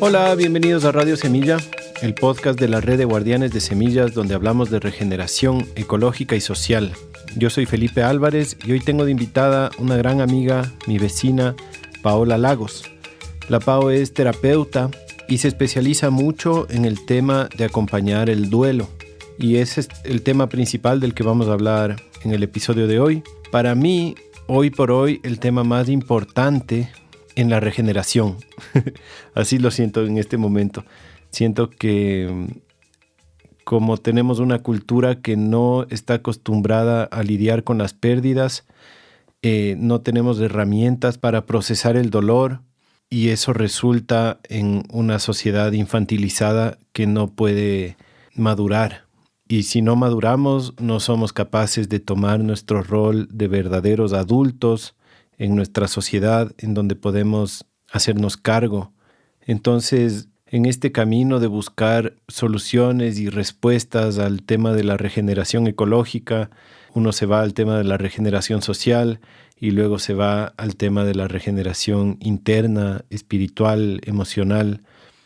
Hola, bienvenidos a Radio Semilla, el podcast de la red de guardianes de semillas donde hablamos de regeneración ecológica y social. Yo soy Felipe Álvarez y hoy tengo de invitada una gran amiga, mi vecina, Paola Lagos. La Pao es terapeuta y se especializa mucho en el tema de acompañar el duelo. Y ese es el tema principal del que vamos a hablar en el episodio de hoy. Para mí, hoy por hoy, el tema más importante en la regeneración. Así lo siento en este momento. Siento que como tenemos una cultura que no está acostumbrada a lidiar con las pérdidas, no tenemos herramientas para procesar el dolor y eso resulta en una sociedad infantilizada que no puede madurar. Y si no maduramos, no somos capaces de tomar nuestro rol de verdaderos adultos en nuestra sociedad, en donde podemos hacernos cargo. Entonces, en este camino de buscar soluciones y respuestas al tema de la regeneración ecológica, uno se va al tema de la regeneración social y luego se va al tema de la regeneración interna, espiritual, emocional.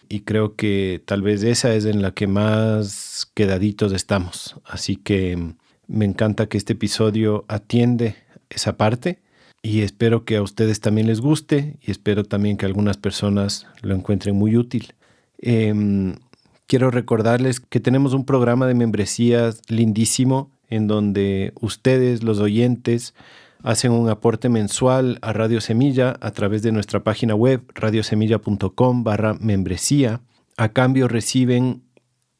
Y creo que tal vez esa es en la que más quedaditos estamos. Así que me encanta que este episodio atiende esa parte. Y espero que a ustedes también les guste y espero también que algunas personas lo encuentren muy útil. Quiero recordarles que tenemos un programa de membresías lindísimo en donde ustedes, los oyentes, hacen un aporte mensual a Radio Semilla a través de nuestra página web radiosemilla.com/membresía. A cambio reciben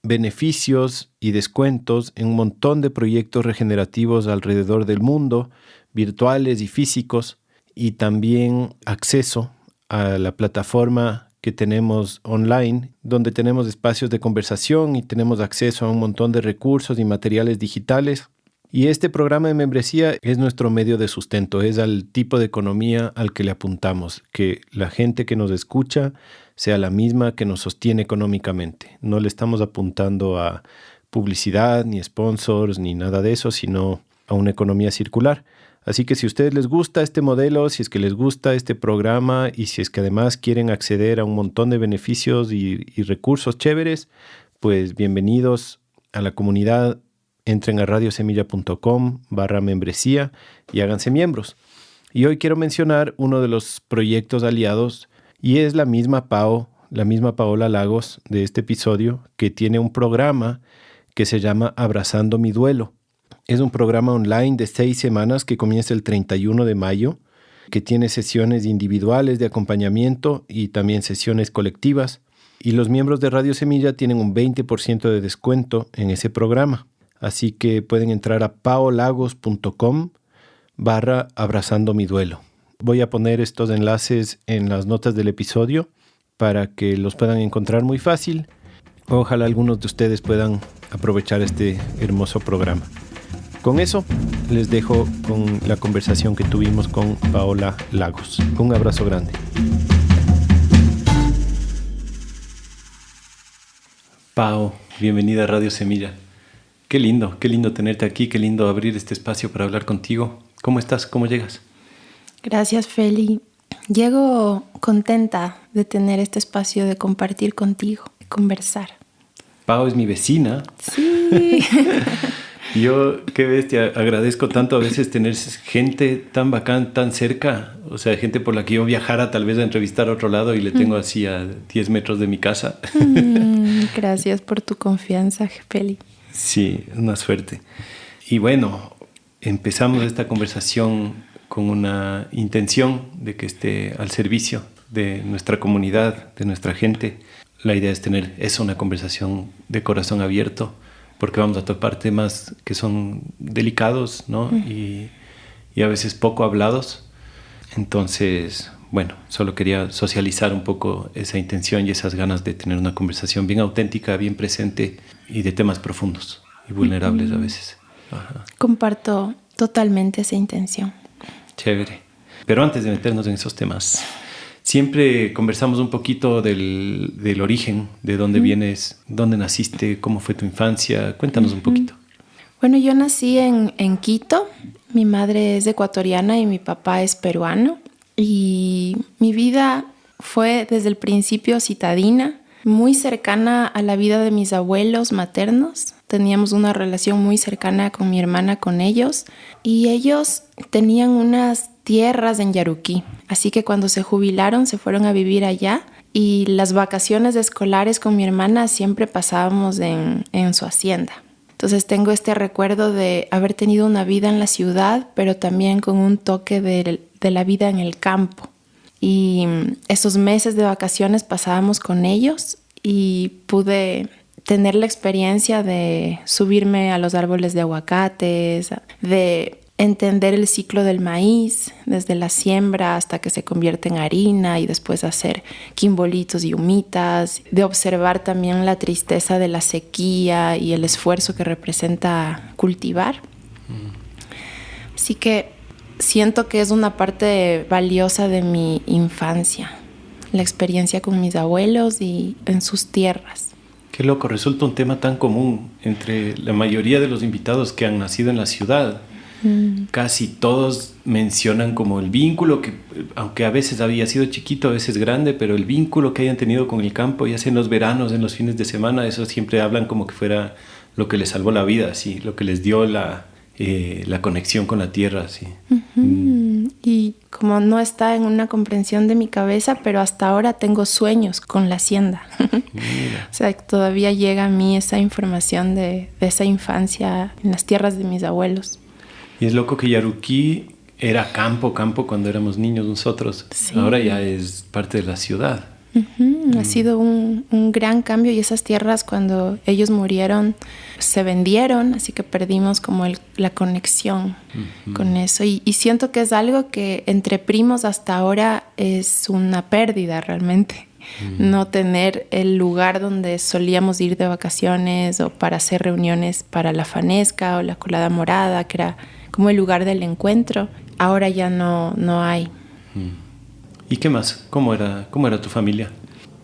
beneficios y descuentos en un montón de proyectos regenerativos alrededor del mundo, virtuales y físicos, y también acceso a la plataforma que tenemos online, donde tenemos espacios de conversación y tenemos acceso a un montón de recursos y materiales digitales. Y este programa de membresía es nuestro medio de sustento, es al tipo de economía al que le apuntamos, que la gente que nos escucha sea la misma que nos sostiene económicamente. No le estamos apuntando a publicidad, ni sponsors, ni nada de eso, sino a una economía circular. Así que si a ustedes les gusta este modelo, si es que les gusta este programa y si es que además quieren acceder a un montón de beneficios y recursos chéveres, pues bienvenidos a la comunidad. Entren a radiosemilla.com/membresía y háganse miembros. Y hoy quiero mencionar uno de los proyectos aliados y es la misma Paola Lagos de este episodio, que tiene un programa que se llama Abrazando mi Duelo. Es un programa online de 6 semanas que comienza el 31 de mayo, que tiene sesiones individuales de acompañamiento y también sesiones colectivas. Y los miembros de Radio Semilla tienen un 20% de descuento en ese programa. Así que pueden entrar a paolagos.com/abrazando mi duelo. Voy a poner estos enlaces en las notas del episodio para que los puedan encontrar muy fácil. Ojalá algunos de ustedes puedan aprovechar este hermoso programa. Con eso, les dejo con la conversación que tuvimos con Paola Lagos. Un abrazo grande. Pao, bienvenida a Radio Semilla. Qué lindo tenerte aquí, qué lindo abrir este espacio para hablar contigo. ¿Cómo estás? ¿Cómo llegas? Gracias, Feli. Llego contenta de tener este espacio de compartir contigo, de conversar. Pao es mi vecina. Sí. Yo, qué bestia, agradezco tanto a veces tener gente tan bacán, tan cerca. O sea, gente por la que yo viajara tal vez a entrevistar a otro lado y le tengo así a 10 metros de mi casa. Gracias por tu confianza, Feli. Sí, una suerte. Y bueno, empezamos esta conversación con una intención de que esté al servicio de nuestra comunidad, de nuestra gente. La idea es tener una conversación de corazón abierto, porque vamos a topar temas que son delicados, ¿no? Y a veces poco hablados. Entonces, bueno, solo quería socializar un poco esa intención y esas ganas de tener una conversación bien auténtica, bien presente y de temas profundos y vulnerables a veces. Ajá. Comparto totalmente esa intención. Chévere. Pero antes de meternos en esos temas, siempre conversamos un poquito del origen, de dónde vienes, dónde naciste, cómo fue tu infancia. Cuéntanos un poquito. Bueno, yo nací en Quito. Mi madre es ecuatoriana y mi papá es peruano. Y mi vida fue desde el principio citadina, muy cercana a la vida de mis abuelos maternos. Teníamos una relación muy cercana con mi hermana, con ellos, y ellos tenían unas tierras en Yaruquí. Así que cuando se jubilaron se fueron a vivir allá, y las vacaciones escolares con mi hermana siempre pasábamos en su hacienda. Entonces tengo este recuerdo de haber tenido una vida en la ciudad, pero también con un toque de la vida en el campo. Y esos meses de vacaciones pasábamos con ellos y pude tener la experiencia de subirme a los árboles de aguacates, de entender el ciclo del maíz, desde la siembra hasta que se convierte en harina y después hacer quimbolitos y humitas, de observar también la tristeza de la sequía y el esfuerzo que representa cultivar. Así que siento que es una parte valiosa de mi infancia, la experiencia con mis abuelos y en sus tierras. Qué loco, resulta un tema tan común entre la mayoría de los invitados que han nacido en la ciudad. Casi todos mencionan como el vínculo que, aunque a veces había sido chiquito, a veces grande, pero el vínculo que hayan tenido con el campo, ya sea en los veranos, en los fines de semana, eso siempre hablan como que fuera lo que les salvó la vida, ¿sí? Lo que les dio la conexión con la tierra, ¿sí? Y como no está en una comprensión de mi cabeza, pero hasta ahora tengo sueños con la hacienda. O sea, todavía llega a mí esa información de esa infancia en las tierras de mis abuelos. Y es loco que Yaruquí era campo cuando éramos niños nosotros. Sí. Ahora ya es parte de la ciudad. Ha sido un gran cambio, y esas tierras cuando ellos murieron se vendieron, así que perdimos como la conexión con eso. Y siento que es algo que entre primos hasta ahora es una pérdida realmente. No tener el lugar donde solíamos ir de vacaciones o para hacer reuniones para la fanesca o la colada morada, que era como el lugar del encuentro, ahora ya no hay. ¿Y qué más? ¿Cómo era tu familia?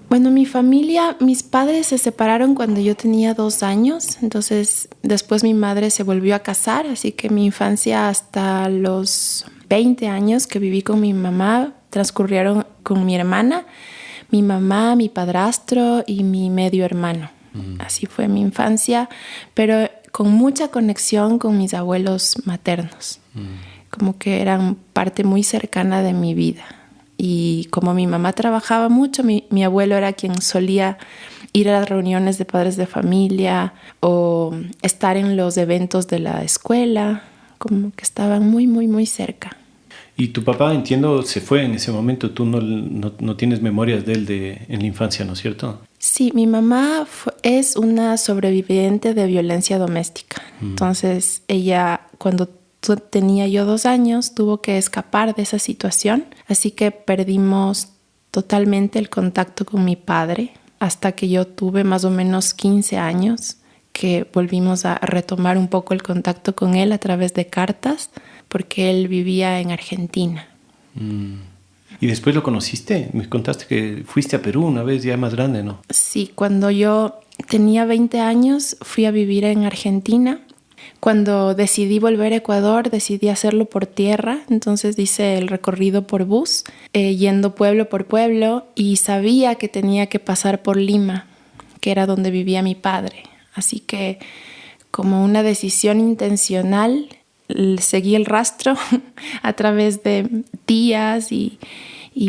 Bueno, mi familia, mis padres se separaron cuando yo tenía 2 años, entonces después mi madre se volvió a casar, así que mi infancia hasta los 20 años que viví con mi mamá transcurrieron con mi hermana, mi mamá, mi padrastro y mi medio hermano. Así fue mi infancia, pero con mucha conexión con mis abuelos maternos, como que eran parte muy cercana de mi vida. Y como mi mamá trabajaba mucho, mi abuelo era quien solía ir a las reuniones de padres de familia o estar en los eventos de la escuela, como que estaban muy, muy, muy cerca. Y tu papá, entiendo, se fue en ese momento. Tú no tienes memorias de él en la infancia, ¿no es cierto? Sí, mi mamá es una sobreviviente de violencia doméstica. Entonces ella, cuando tenía yo 2 años, tuvo que escapar de esa situación. Así que perdimos totalmente el contacto con mi padre hasta que yo tuve más o menos 15 años, que volvimos a retomar un poco el contacto con él a través de cartas, porque él vivía en Argentina. ¿Y después lo conociste? Me contaste que fuiste a Perú una vez ya más grande, ¿no? Sí, cuando yo tenía 20 años fui a vivir en Argentina. Cuando decidí volver a Ecuador, decidí hacerlo por tierra, entonces hice el recorrido por bus, yendo pueblo por pueblo, y sabía que tenía que pasar por Lima, que era donde vivía mi padre. Así que, como una decisión intencional, seguí el rastro a través de tías y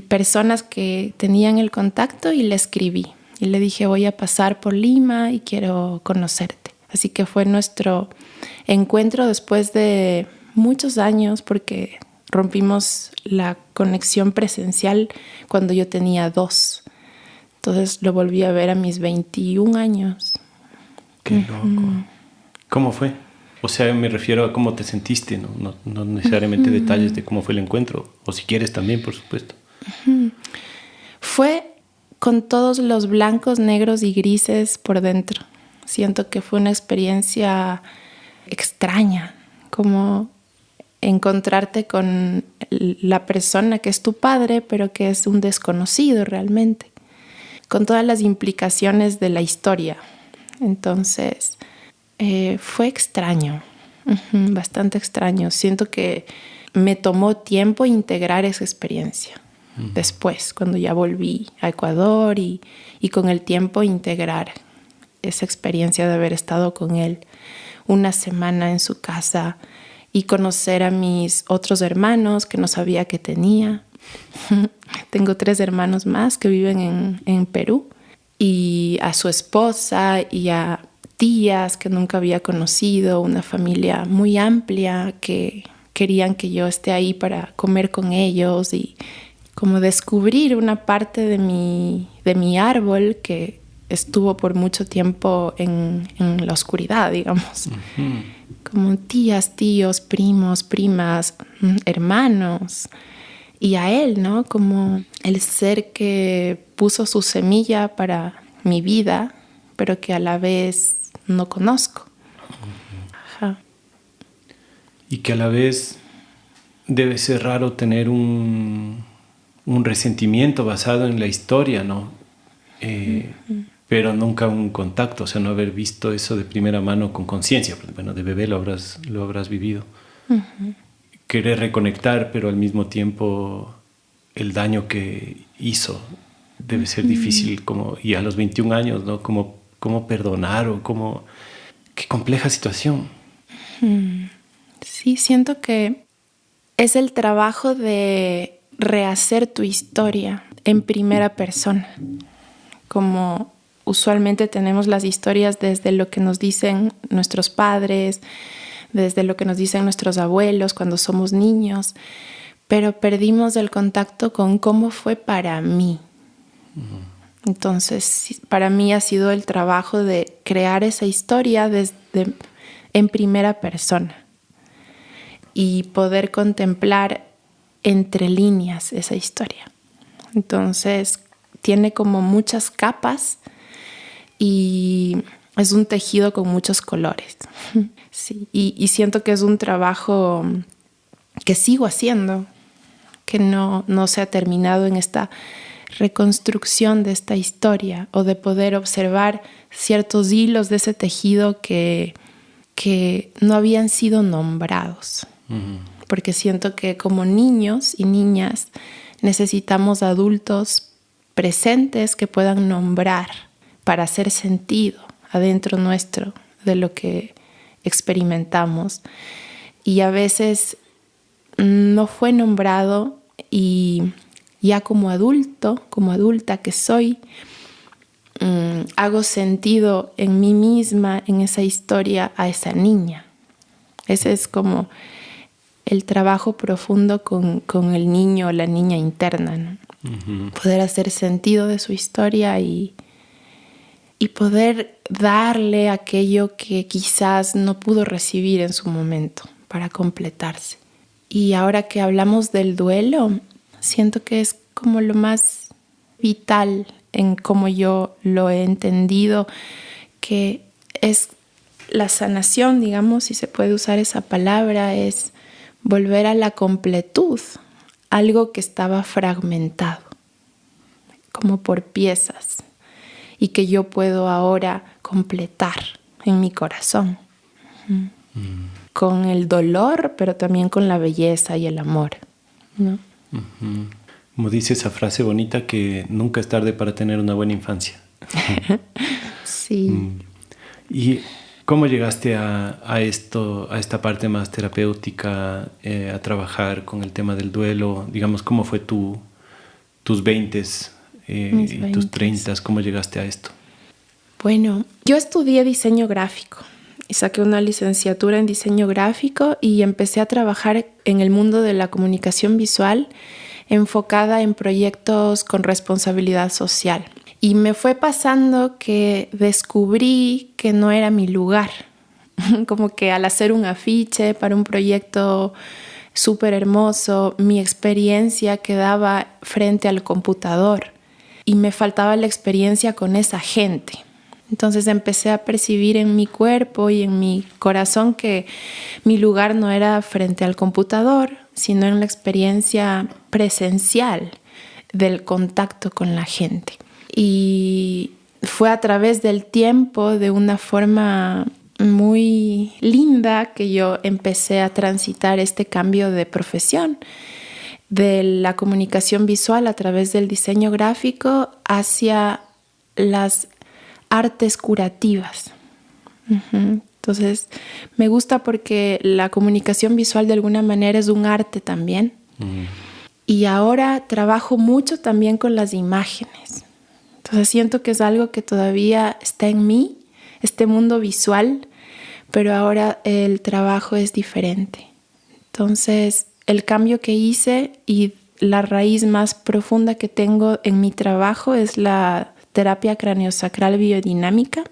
personas que tenían el contacto, y le escribí. Y le dije, voy a pasar por Lima y quiero conocerte. Así que fue nuestro encuentro después de muchos años, porque rompimos la conexión presencial cuando yo tenía 2. Entonces lo volví a ver a mis 21 años. Qué loco. ¿Cómo fue? O sea, me refiero a cómo te sentiste, no necesariamente detalles de cómo fue el encuentro, o si quieres también, por supuesto. Fue con todos los blancos, negros y grises por dentro. Siento que fue una experiencia extraña, como encontrarte con la persona que es tu padre, pero que es un desconocido realmente, con todas las implicaciones de la historia. Entonces, fue extraño, bastante extraño. Siento que me tomó tiempo integrar esa experiencia. después, cuando ya volví a Ecuador y con el tiempo integrar esa experiencia de haber estado con él una semana en su casa y conocer a mis otros hermanos que no sabía que tenía. Tengo 3 hermanos más que viven en Perú, y a su esposa y a tías que nunca había conocido, una familia muy amplia que querían que yo esté ahí para comer con ellos y como descubrir una parte de mi árbol que estuvo por mucho tiempo en la oscuridad, digamos. Uh-huh. Como tías, tíos, primos, primas, hermanos. Y a él, ¿no? Como el ser que puso su semilla para mi vida, pero que a la vez no conozco. Ajá. Y que a la vez debe ser raro tener un resentimiento basado en la historia, ¿no? Pero nunca un contacto, o sea, no haber visto eso de primera mano con conciencia. Bueno, de bebé lo habrás vivido. Uh-huh. Querer reconectar, pero al mismo tiempo el daño que hizo debe ser difícil, y a los 21 años, ¿no? ¿Cómo perdonar o qué compleja situación? Sí, siento que es el trabajo de rehacer tu historia en primera persona. Como usualmente tenemos las historias desde lo que nos dicen nuestros padres, desde lo que nos dicen nuestros abuelos cuando somos niños, pero perdimos el contacto con cómo fue para mí. Uh-huh. Entonces, para mí ha sido el trabajo de crear esa historia en primera persona y poder contemplar entre líneas esa historia. Entonces, tiene como muchas capas y es un tejido con muchos colores. Sí, y siento que es un trabajo que sigo haciendo, que no se ha terminado en esta reconstrucción de esta historia o de poder observar ciertos hilos de ese tejido que no habían sido nombrados. Uh-huh. Porque siento que como niños y niñas necesitamos adultos presentes que puedan nombrar para hacer sentido adentro nuestro de lo que experimentamos, y a veces no fue nombrado, y ya como adulta que soy, hago sentido en mí misma, en esa historia, a esa niña. Ese es como el trabajo profundo con el niño o la niña interna, ¿no? Uh-huh. Poder hacer sentido de su historia y poder darle aquello que quizás no pudo recibir en su momento para completarse. Y ahora que hablamos del duelo, siento que es como lo más vital en cómo yo lo he entendido, que es la sanación, digamos, si se puede usar esa palabra, es volver a la completud, algo que estaba fragmentado, como por piezas, y que yo puedo ahora completar en mi corazón. Con el dolor, pero también con la belleza y el amor, ¿no? Uh-huh. Como dice esa frase bonita, que nunca es tarde para tener una buena infancia. Sí. ¿Y cómo llegaste a esto, a esta parte más terapéutica, a trabajar con el tema del duelo? Digamos, ¿cómo fue tus 20s y tus 30s? ¿Cómo llegaste a esto? Bueno, yo estudié diseño gráfico y saqué una licenciatura en diseño gráfico y empecé a trabajar en el mundo de la comunicación visual enfocada en proyectos con responsabilidad social. Y me fue pasando que descubrí que no era mi lugar. Como que al hacer un afiche para un proyecto súper hermoso, mi experiencia quedaba frente al computador y me faltaba la experiencia con esa gente. Entonces empecé a percibir en mi cuerpo y en mi corazón que mi lugar no era frente al computador, sino en la experiencia presencial del contacto con la gente. Y fue a través del tiempo, de una forma muy linda, que yo empecé a transitar este cambio de profesión. de la comunicación visual a través del diseño gráfico hacia las artes curativas. Entonces, me gusta porque la comunicación visual de alguna manera es un arte también. Y ahora trabajo mucho también con las imágenes. Entonces, siento que es algo que todavía está en mí, este mundo visual, pero ahora el trabajo es diferente. Entonces, el cambio que hice y la raíz más profunda que tengo en mi trabajo es la terapia craneosacral biodinámica.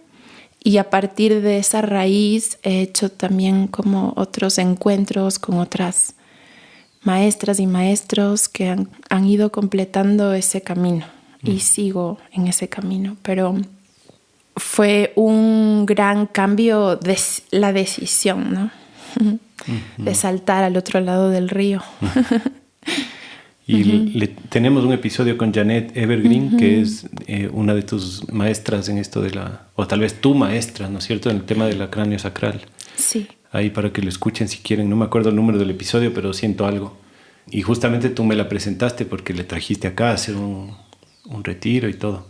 Y a partir de esa raíz he hecho también como otros encuentros con otras maestras y maestros que han ido completando ese camino. Y sigo en ese camino. Pero fue un gran cambio de la decisión, ¿no? De saltar al otro lado del río. Y tenemos un episodio con Janet Evergreen, que es una de tus maestras en esto o tal vez tu maestra, ¿no es cierto?, en el tema de la craneosacral. Sí. Ahí para que lo escuchen si quieren. No me acuerdo el número del episodio, pero siento algo. Y justamente tú me la presentaste porque le trajiste acá a hacer un retiro y todo.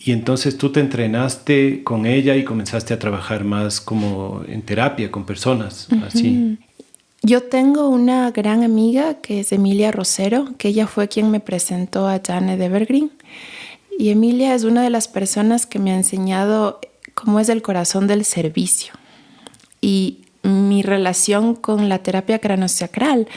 Y entonces tú te entrenaste con ella y comenzaste a trabajar más como en terapia con personas, así. Yo tengo una gran amiga que es Emilia Rosero, que ella fue quien me presentó a Janet Evergreen. Y Emilia es una de las personas que me ha enseñado cómo es el corazón del servicio. Y mi relación con la terapia craneosacral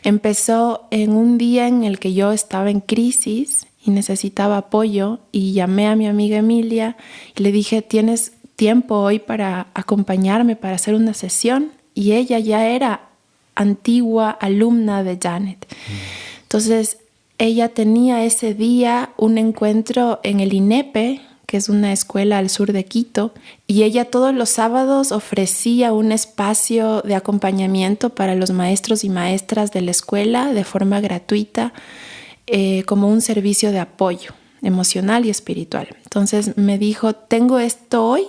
empezó en un día en el que yo estaba en crisis y necesitaba apoyo, y llamé a mi amiga Emilia y le dije, ¿tienes tiempo hoy para acompañarme para hacer una sesión? Y ella ya era antigua alumna de Janet. Entonces ella tenía ese día un encuentro en el INEPE, que es una escuela al sur de Quito, y ella todos los sábados ofrecía un espacio de acompañamiento para los maestros y maestras de la escuela de forma gratuita, como un servicio de apoyo emocional y espiritual. Entonces me dijo, tengo esto hoy,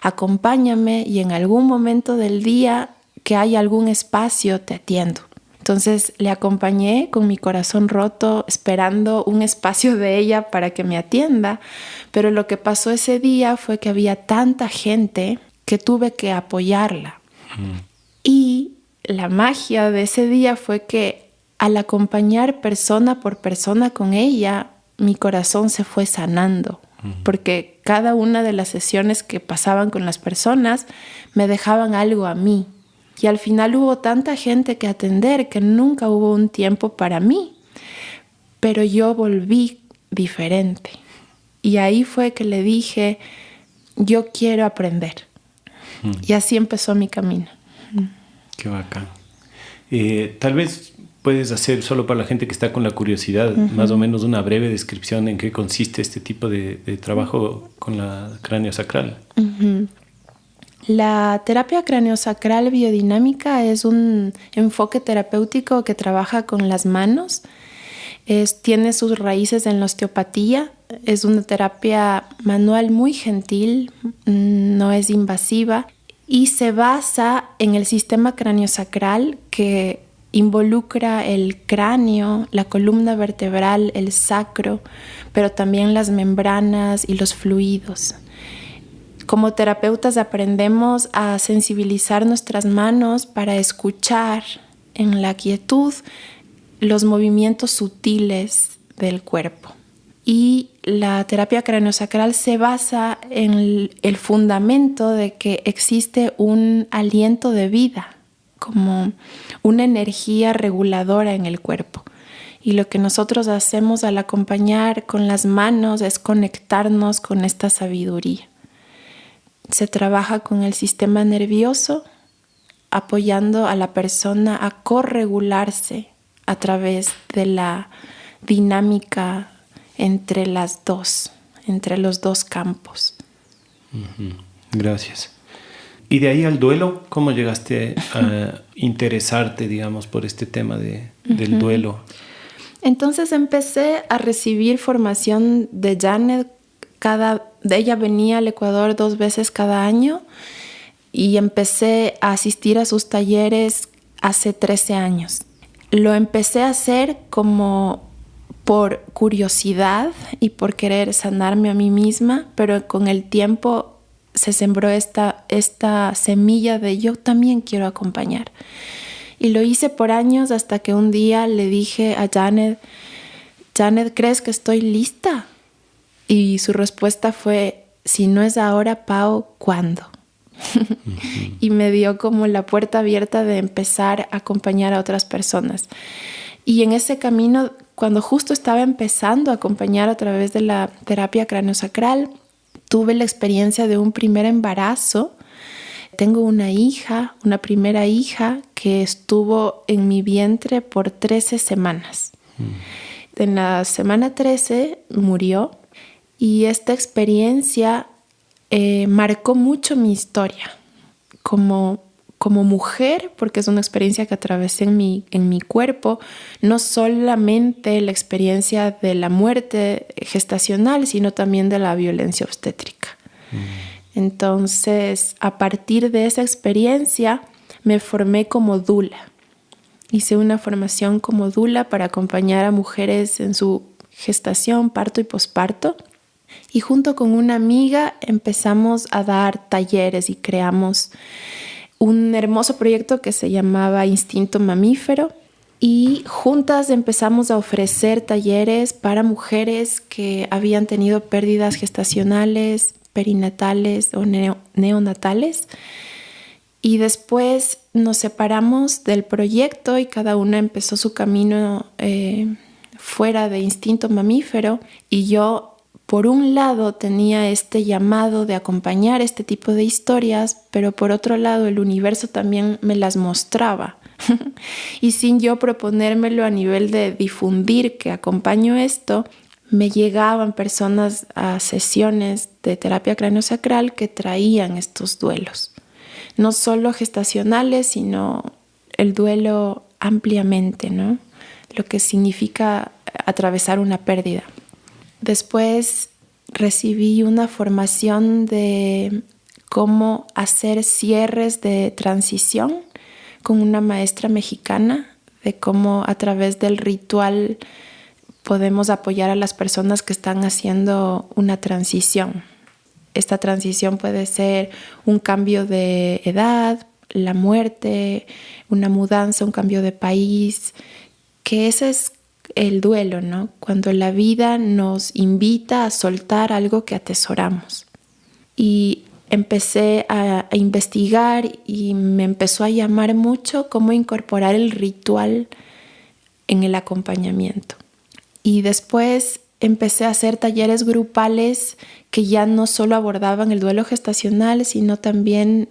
acompáñame y en algún momento del día que haya algún espacio te atiendo. Entonces le acompañé con mi corazón roto, esperando un espacio de ella para que me atienda. Pero lo que pasó ese día fue que había tanta gente que tuve que apoyarla. Y la magia de ese día fue que al acompañar persona por persona con ella, mi corazón se fue sanando. Porque cada una de las sesiones que pasaban con las personas me dejaban algo a mí. Y al final hubo tanta gente que atender que nunca hubo un tiempo para mí. Pero yo volví diferente. Y ahí fue que le dije, yo quiero aprender. Y así empezó mi camino. Qué bacán. Tal vez puedes hacer, solo para la gente que está con la curiosidad, más o menos una breve descripción en qué consiste este tipo de trabajo con la craneosacral. La terapia craneosacral biodinámica es un enfoque terapéutico que trabaja con las manos. Tiene sus raíces en la osteopatía. Es una terapia manual muy gentil, no es invasiva y se basa en el sistema craneosacral que involucra el cráneo, la columna vertebral, el sacro, pero también las membranas y los fluidos. Como terapeutas aprendemos a sensibilizar nuestras manos para escuchar en la quietud los movimientos sutiles del cuerpo. Y la terapia craneosacral se basa en el fundamento de que existe un aliento de vida, como una energía reguladora en el cuerpo. Y lo que nosotros hacemos al acompañar con las manos es conectarnos con esta sabiduría. Se trabaja con el sistema nervioso, apoyando a la persona a corregularse a través de la dinámica entre los dos campos. Gracias. Y de ahí al duelo, ¿cómo llegaste a interesarte, digamos, por este tema del duelo? Entonces empecé a recibir formación de Janet. Ella venía al Ecuador 2 veces cada año y empecé a asistir a sus talleres hace 13 años. Lo empecé a hacer como por curiosidad y por querer sanarme a mí misma, pero con el tiempo se sembró esta semilla de yo también quiero acompañar. Y lo hice por años hasta que un día le dije a Janet, ¿crees que estoy lista? Y su respuesta fue, si no es ahora, Pau, ¿cuándo? Y me dio como la puerta abierta de empezar a acompañar a otras personas. Y en ese camino, cuando justo estaba empezando a acompañar a través de la terapia craneosacral, tuve la experiencia de un primer embarazo. Tengo una primera hija que estuvo en mi vientre por 13 semanas. En la semana 13 murió y esta experiencia marcó mucho mi historia como mujer, porque es una experiencia que atravesé en mi cuerpo, no solamente la experiencia de la muerte gestacional, sino también de la violencia obstétrica. Entonces, a partir de esa experiencia, me formé como doula. Hice una formación como doula para acompañar a mujeres en su gestación, parto y posparto. Y junto con una amiga empezamos a dar talleres y creamos un hermoso proyecto que se llamaba Instinto Mamífero. Y juntas empezamos a ofrecer talleres para mujeres que habían tenido pérdidas gestacionales, perinatales o neonatales. Y después nos separamos del proyecto y cada una empezó su camino fuera de Instinto Mamífero. Y yo, por un lado, tenía este llamado de acompañar este tipo de historias, pero por otro lado, el universo también me las mostraba. Y sin yo proponérmelo a nivel de difundir que acompaño esto, me llegaban personas a sesiones de terapia craneosacral que traían estos duelos. No solo gestacionales, sino el duelo ampliamente, ¿no? Lo que significa atravesar una pérdida. Después recibí una formación de cómo hacer cierres de transición con una maestra mexicana, de cómo a través del ritual podemos apoyar a las personas que están haciendo una transición. Esta transición puede ser un cambio de edad, la muerte, una mudanza, un cambio de país, que ese es el duelo, ¿no? Cuando la vida nos invita a soltar algo que atesoramos. Y empecé a investigar y me empezó a llamar mucho cómo incorporar el ritual en el acompañamiento. Y después empecé a hacer talleres grupales que ya no solo abordaban el duelo gestacional, sino también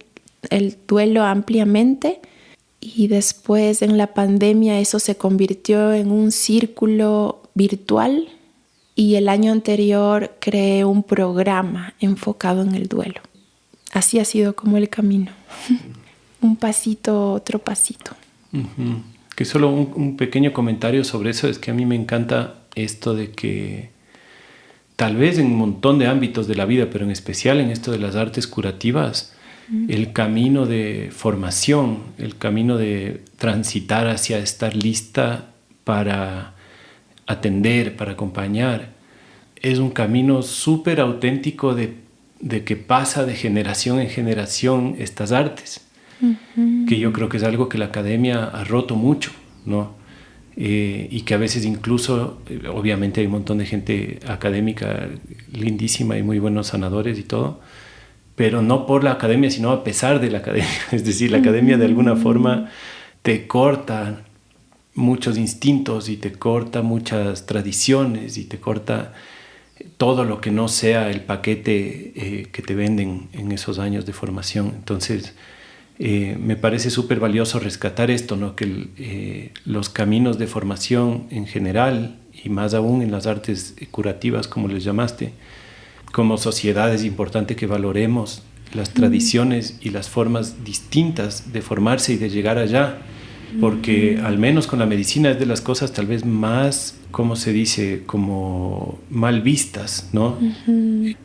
el duelo ampliamente. Y después en la pandemia eso se convirtió en un círculo virtual y el año anterior creé un programa enfocado en el duelo. Así ha sido como el camino. Un pasito, otro pasito. Uh-huh. Que solo un pequeño comentario sobre eso es que a mí me encanta esto de que tal vez en un montón de ámbitos de la vida, pero en especial en esto de las artes curativas, el camino de formación, el camino de transitar hacia estar lista para atender, para acompañar, es un camino súper auténtico de que pasa de generación en generación estas artes, que yo creo que es algo que la academia ha roto mucho, ¿no? Y que a veces incluso, obviamente hay un montón de gente académica lindísima y muy buenos sanadores y todo, pero no por la academia, sino a pesar de la academia. Es decir, la academia de alguna forma te corta muchos instintos y te corta muchas tradiciones y te corta todo lo que no sea el paquete que te venden en esos años de formación. Entonces, me parece súper valioso rescatar esto, ¿no? Que los caminos de formación en general, y más aún en las artes curativas, como les llamaste, como sociedad es importante que valoremos las tradiciones y las formas distintas de formarse y de llegar allá, porque al menos con la medicina es de las cosas tal vez más, ¿cómo se dice?, como mal vistas, ¿no?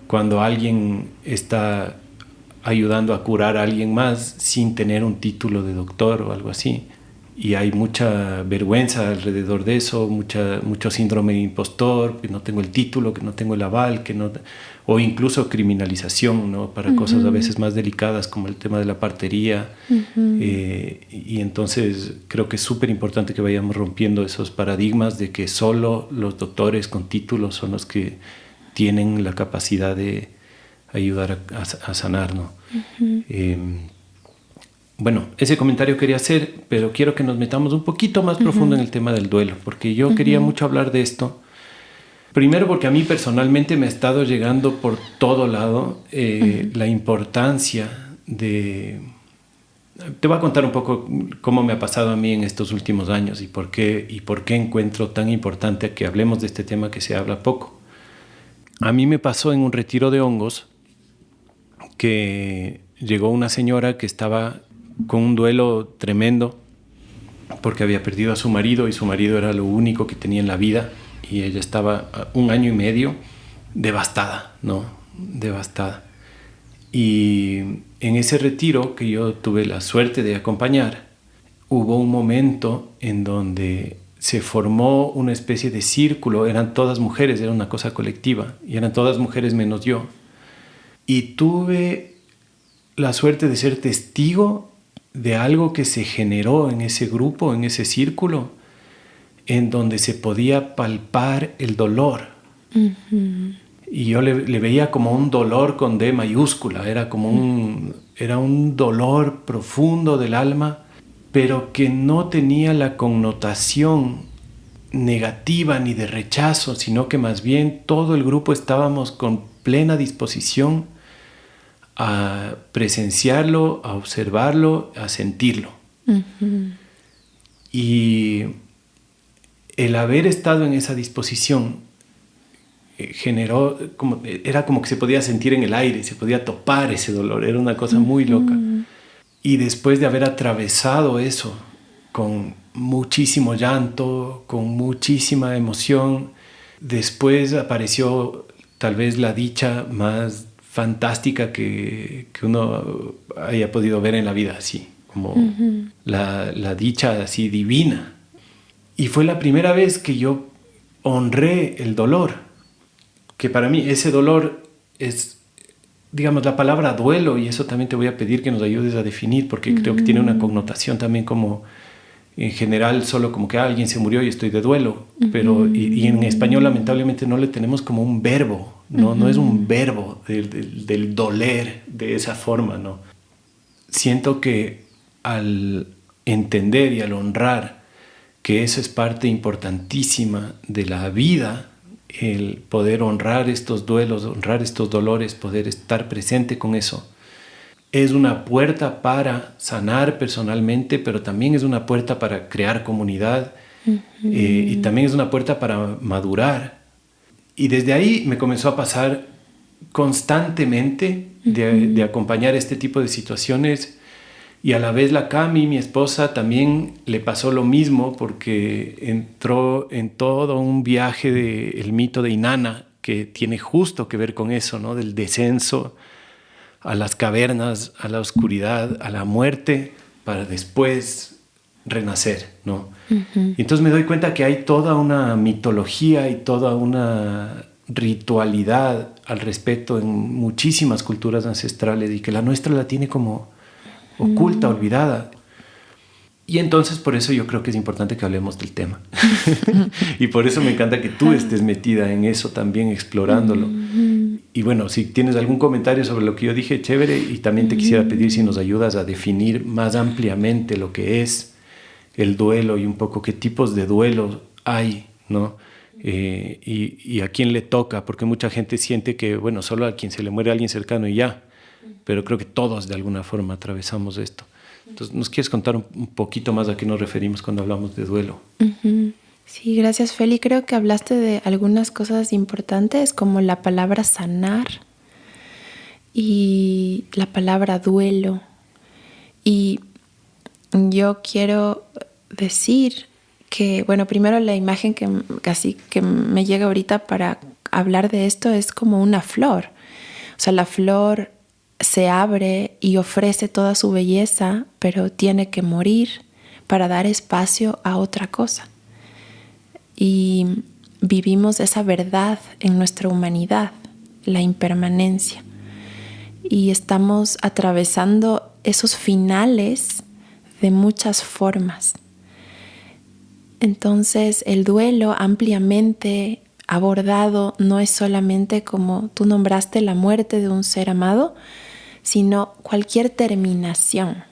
Cuando alguien está ayudando a curar a alguien más sin tener un título de doctor o algo así. y hay mucha vergüenza alrededor de eso, mucho síndrome de impostor, que no tengo el título, que no tengo el aval, o incluso criminalización, ¿no? Para cosas a veces más delicadas como el tema de la partería. Y entonces creo que es súper importante que vayamos rompiendo esos paradigmas de que solo los doctores con títulos son los que tienen la capacidad de ayudar a sanar, ¿no? Bueno, ese comentario quería hacer, pero quiero que nos metamos un poquito más profundo en el tema del duelo, porque yo quería mucho hablar de esto. Primero porque a mí personalmente me ha estado llegando por todo lado la importancia de... Te voy a contar un poco cómo me ha pasado a mí en estos últimos años y por qué encuentro tan importante que hablemos de este tema que se habla poco. A mí me pasó en un retiro de hongos que llegó una señora que estaba con un duelo tremendo porque había perdido a su marido y su marido era lo único que tenía en la vida y ella estaba 1 año y medio devastada, ¿no? Devastada. Y en ese retiro que yo tuve la suerte de acompañar, hubo un momento en donde se formó una especie de círculo, eran todas mujeres, era una cosa colectiva, y eran todas mujeres menos yo. Y tuve la suerte de ser testigo de algo que se generó en ese grupo, en ese círculo, en donde se podía palpar el dolor. Y yo le veía como un dolor con D mayúscula, era un dolor profundo del alma, pero que no tenía la connotación negativa ni de rechazo, sino que más bien todo el grupo estábamos con plena disposición a presenciarlo, a observarlo, a sentirlo. Y el haber estado en esa disposición generó, era como que se podía sentir en el aire, se podía topar ese dolor, era una cosa muy loca. Y después de haber atravesado eso con muchísimo llanto, con muchísima emoción, después apareció tal vez la dicha más fantástica que uno haya podido ver en la vida, así, como la dicha así divina. Y fue la primera vez que yo honré el dolor, que para mí ese dolor es, digamos, la palabra duelo, y eso también te voy a pedir que nos ayudes a definir, porque creo que tiene una connotación también como, en general, solo como que alguien se murió y estoy de duelo, pero y en español lamentablemente no le tenemos como un verbo, no es un verbo del doler de esa forma, ¿no? Siento que al entender y al honrar que eso es parte importantísima de la vida, el poder honrar estos duelos, honrar estos dolores, poder estar presente con eso, es una puerta para sanar personalmente, pero también es una puerta para crear comunidad y también es una puerta para madurar. Y desde ahí me comenzó a pasar constantemente de acompañar este tipo de situaciones. Y a la vez la Cami, mi esposa, también le pasó lo mismo porque entró en todo un viaje del mito de Inanna que tiene justo que ver con eso, ¿no? Del descenso a las cavernas, a la oscuridad, a la muerte, para después renacer, ¿no? Y entonces me doy cuenta que hay toda una mitología y toda una ritualidad al respecto en muchísimas culturas ancestrales y que la nuestra la tiene como oculta, olvidada. Y entonces por eso yo creo que es importante que hablemos del tema. Y por eso me encanta que tú estés metida en eso también, explorándolo. Y bueno, si tienes algún comentario sobre lo que yo dije, chévere. Y también te quisiera pedir si nos ayudas a definir más ampliamente lo que es el duelo y un poco qué tipos de duelo hay, ¿no? Y a quién le toca, porque mucha gente siente que, bueno, solo a quien se le muere alguien cercano y ya. Pero creo que todos de alguna forma atravesamos esto. Entonces, ¿nos quieres contar un poquito más a qué nos referimos cuando hablamos de duelo? Sí, gracias, Feli. Creo que hablaste de algunas cosas importantes como la palabra sanar y la palabra duelo. Y yo quiero decir que, bueno, primero la imagen que me llega ahorita para hablar de esto es como una flor. O sea, la flor se abre y ofrece toda su belleza, pero tiene que morir para dar espacio a otra cosa. Y vivimos esa verdad en nuestra humanidad, la impermanencia. Y estamos atravesando esos finales de muchas formas. Entonces, el duelo ampliamente abordado no es solamente, como tú nombraste, la muerte de un ser amado, sino cualquier terminación,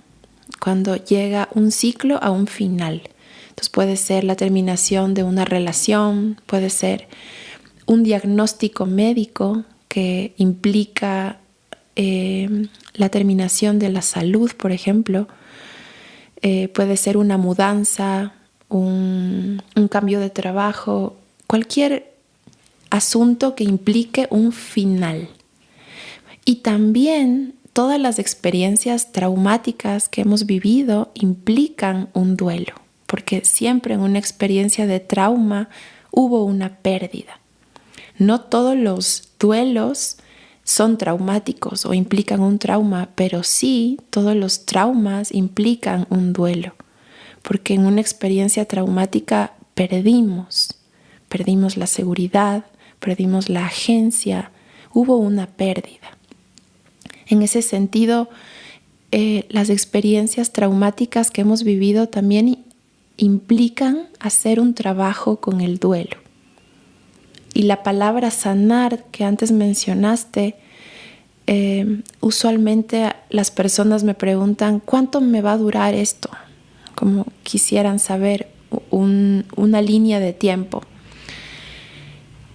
cuando llega un ciclo a un final. Entonces puede ser la terminación de una relación, puede ser un diagnóstico médico que implica la terminación de la salud, por ejemplo. Puede ser una mudanza, un cambio de trabajo, cualquier asunto que implique un final. Y también todas las experiencias traumáticas que hemos vivido implican un duelo, porque siempre en una experiencia de trauma hubo una pérdida. No todos los duelos son traumáticos o implican un trauma, pero sí todos los traumas implican un duelo, porque en una experiencia traumática perdimos la seguridad, perdimos la agencia, hubo una pérdida. En ese sentido, las experiencias traumáticas que hemos vivido también implican hacer un trabajo con el duelo. Y la palabra sanar que antes mencionaste, usualmente las personas me preguntan, ¿cuánto me va a durar esto? Como quisieran saber una línea de tiempo.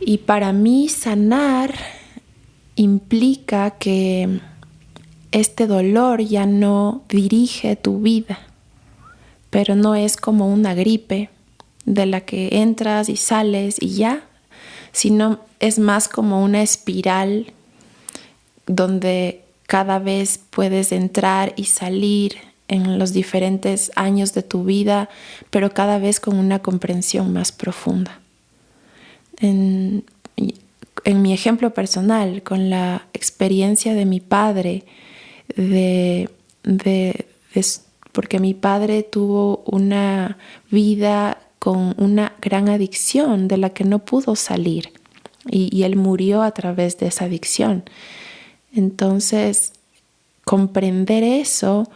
Y para mí sanar implica que este dolor ya no dirige tu vida, pero no es como una gripe de la que entras y sales y ya, sino es más como una espiral donde cada vez puedes entrar y salir en los diferentes años de tu vida, pero cada vez con una comprensión más profunda. En mi ejemplo personal, con la experiencia de mi padre, porque mi padre tuvo una vida con una gran adicción de la que no pudo salir y él murió a través de esa adicción. Entonces, comprender eso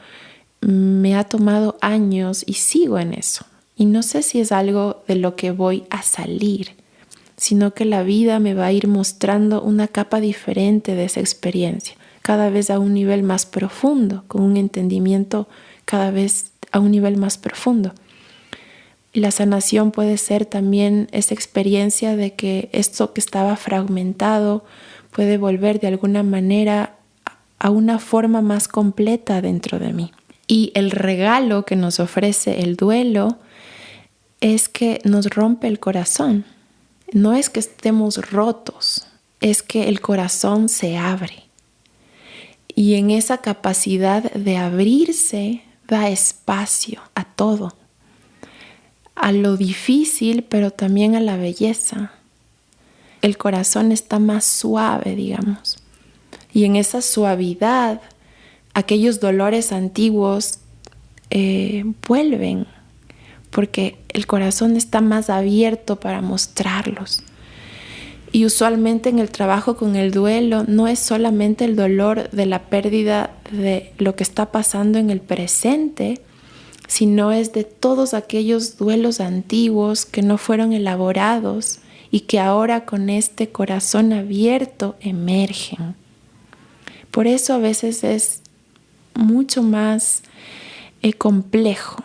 me ha tomado años y sigo en eso. Y no sé si es algo de lo que voy a salir, sino que la vida me va a ir mostrando una capa diferente de esa experiencia, cada vez a un nivel más profundo, con un entendimiento cada vez a un nivel más profundo. Y la sanación puede ser también esa experiencia de que esto que estaba fragmentado puede volver de alguna manera a una forma más completa dentro de mí. Y el regalo que nos ofrece el duelo es que nos rompe el corazón. No es que estemos rotos, es que el corazón se abre. Y en esa capacidad de abrirse da espacio a todo, a lo difícil, pero también a la belleza. El corazón está más suave, digamos. Y en esa suavidad, aquellos dolores antiguos vuelven, porque el corazón está más abierto para mostrarlos. Y usualmente en el trabajo con el duelo no es solamente el dolor de la pérdida de lo que está pasando en el presente, sino es de todos aquellos duelos antiguos que no fueron elaborados y que ahora con este corazón abierto emergen. Por eso a veces es mucho más complejo,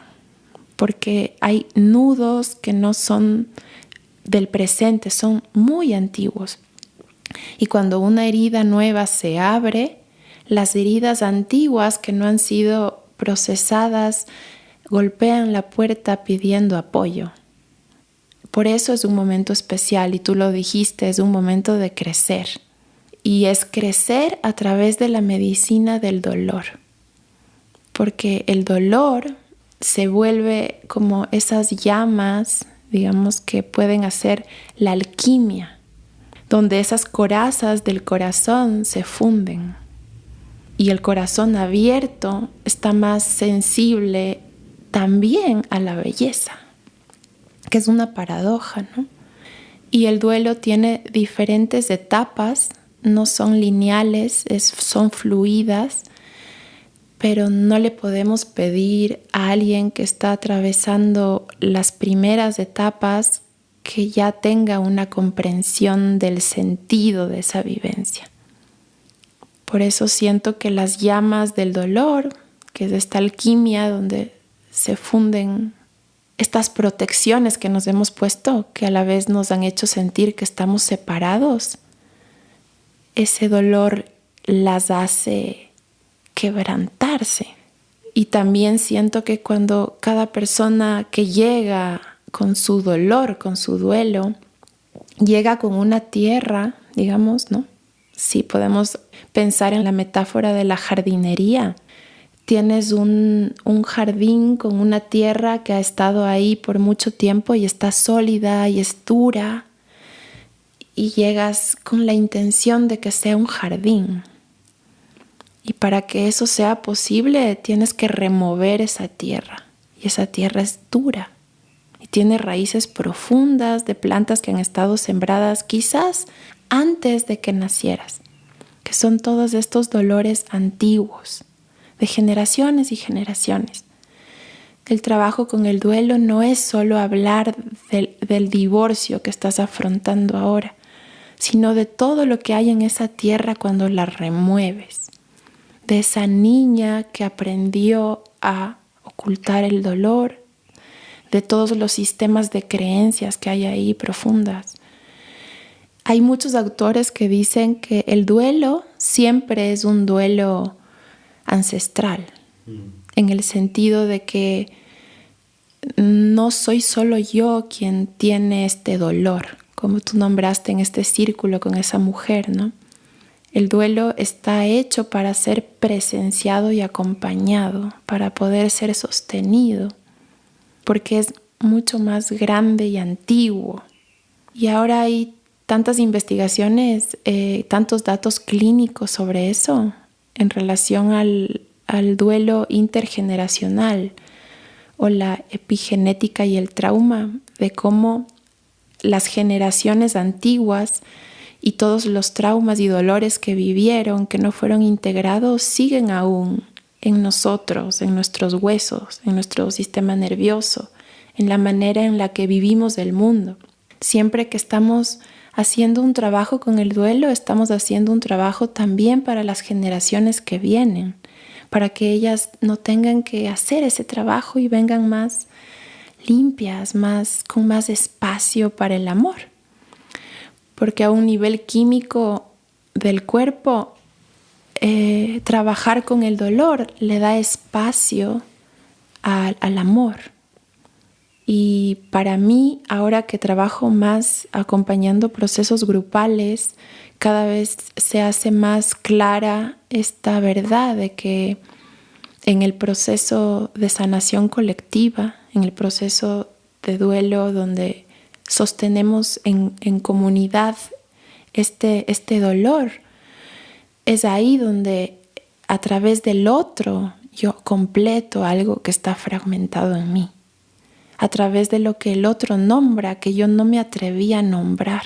porque hay nudos que no son del presente, son muy antiguos. Y cuando una herida nueva se abre, las heridas antiguas que no han sido procesadas golpean la puerta pidiendo apoyo. Por eso es un momento especial, y tú lo dijiste, es un momento de crecer. Y es crecer a través de la medicina del dolor. Porque el dolor se vuelve como esas llamas, digamos, que pueden hacer la alquimia, donde esas corazas del corazón se funden. Y el corazón abierto está más sensible también a la belleza, que es una paradoja, ¿no? Y el duelo tiene diferentes etapas, no son lineales, son fluidas, pero no le podemos pedir a alguien que está atravesando las primeras etapas que ya tenga una comprensión del sentido de esa vivencia. Por eso siento que las llamas del dolor, que es esta alquimia donde se funden estas protecciones que nos hemos puesto, que a la vez nos han hecho sentir que estamos separados, ese dolor las hace quebrantarse. Y también siento que cuando cada persona que llega con su dolor, con su duelo, llega con una tierra, digamos, ¿no? Sí, podemos pensar en la metáfora de la jardinería. Tienes un jardín con una tierra que ha estado ahí por mucho tiempo y está sólida y es dura, y llegas con la intención de que sea un jardín. Y para que eso sea posible tienes que remover esa tierra, y esa tierra es dura y tiene raíces profundas de plantas que han estado sembradas quizás antes de que nacieras, que son todos estos dolores antiguos de generaciones y generaciones. El trabajo con el duelo no es solo hablar del divorcio que estás afrontando ahora, sino de todo lo que hay en esa tierra cuando la remueves, de esa niña que aprendió a ocultar el dolor, de todos los sistemas de creencias que hay ahí profundas. Hay muchos autores que dicen que el duelo siempre es un duelo ancestral, en el sentido de que no soy solo yo quien tiene este dolor, como tú nombraste en este círculo con esa mujer, ¿no? El duelo está hecho para ser presenciado y acompañado, para poder ser sostenido, porque es mucho más grande y antiguo. Y ahora hay tantas investigaciones, tantos datos clínicos sobre eso en relación al duelo intergeneracional o la epigenética y el trauma, de cómo las generaciones antiguas y todos los traumas y dolores que vivieron, que no fueron integrados, siguen aún en nosotros, en nuestros huesos, en nuestro sistema nervioso, en la manera en la que vivimos el mundo. Siempre que estamos haciendo un trabajo con el duelo, estamos haciendo un trabajo también para las generaciones que vienen, para que ellas no tengan que hacer ese trabajo y vengan más limpias, con más espacio para el amor. Porque a un nivel químico del cuerpo, trabajar con el dolor le da espacio al amor. Y para mí, ahora que trabajo más acompañando procesos grupales, cada vez se hace más clara esta verdad de que en el proceso de sanación colectiva, en el proceso de duelo donde sostenemos en comunidad este dolor, es ahí donde a través del otro yo completo algo que está fragmentado en mí, a través de lo que el otro nombra, que yo no me atreví a nombrar,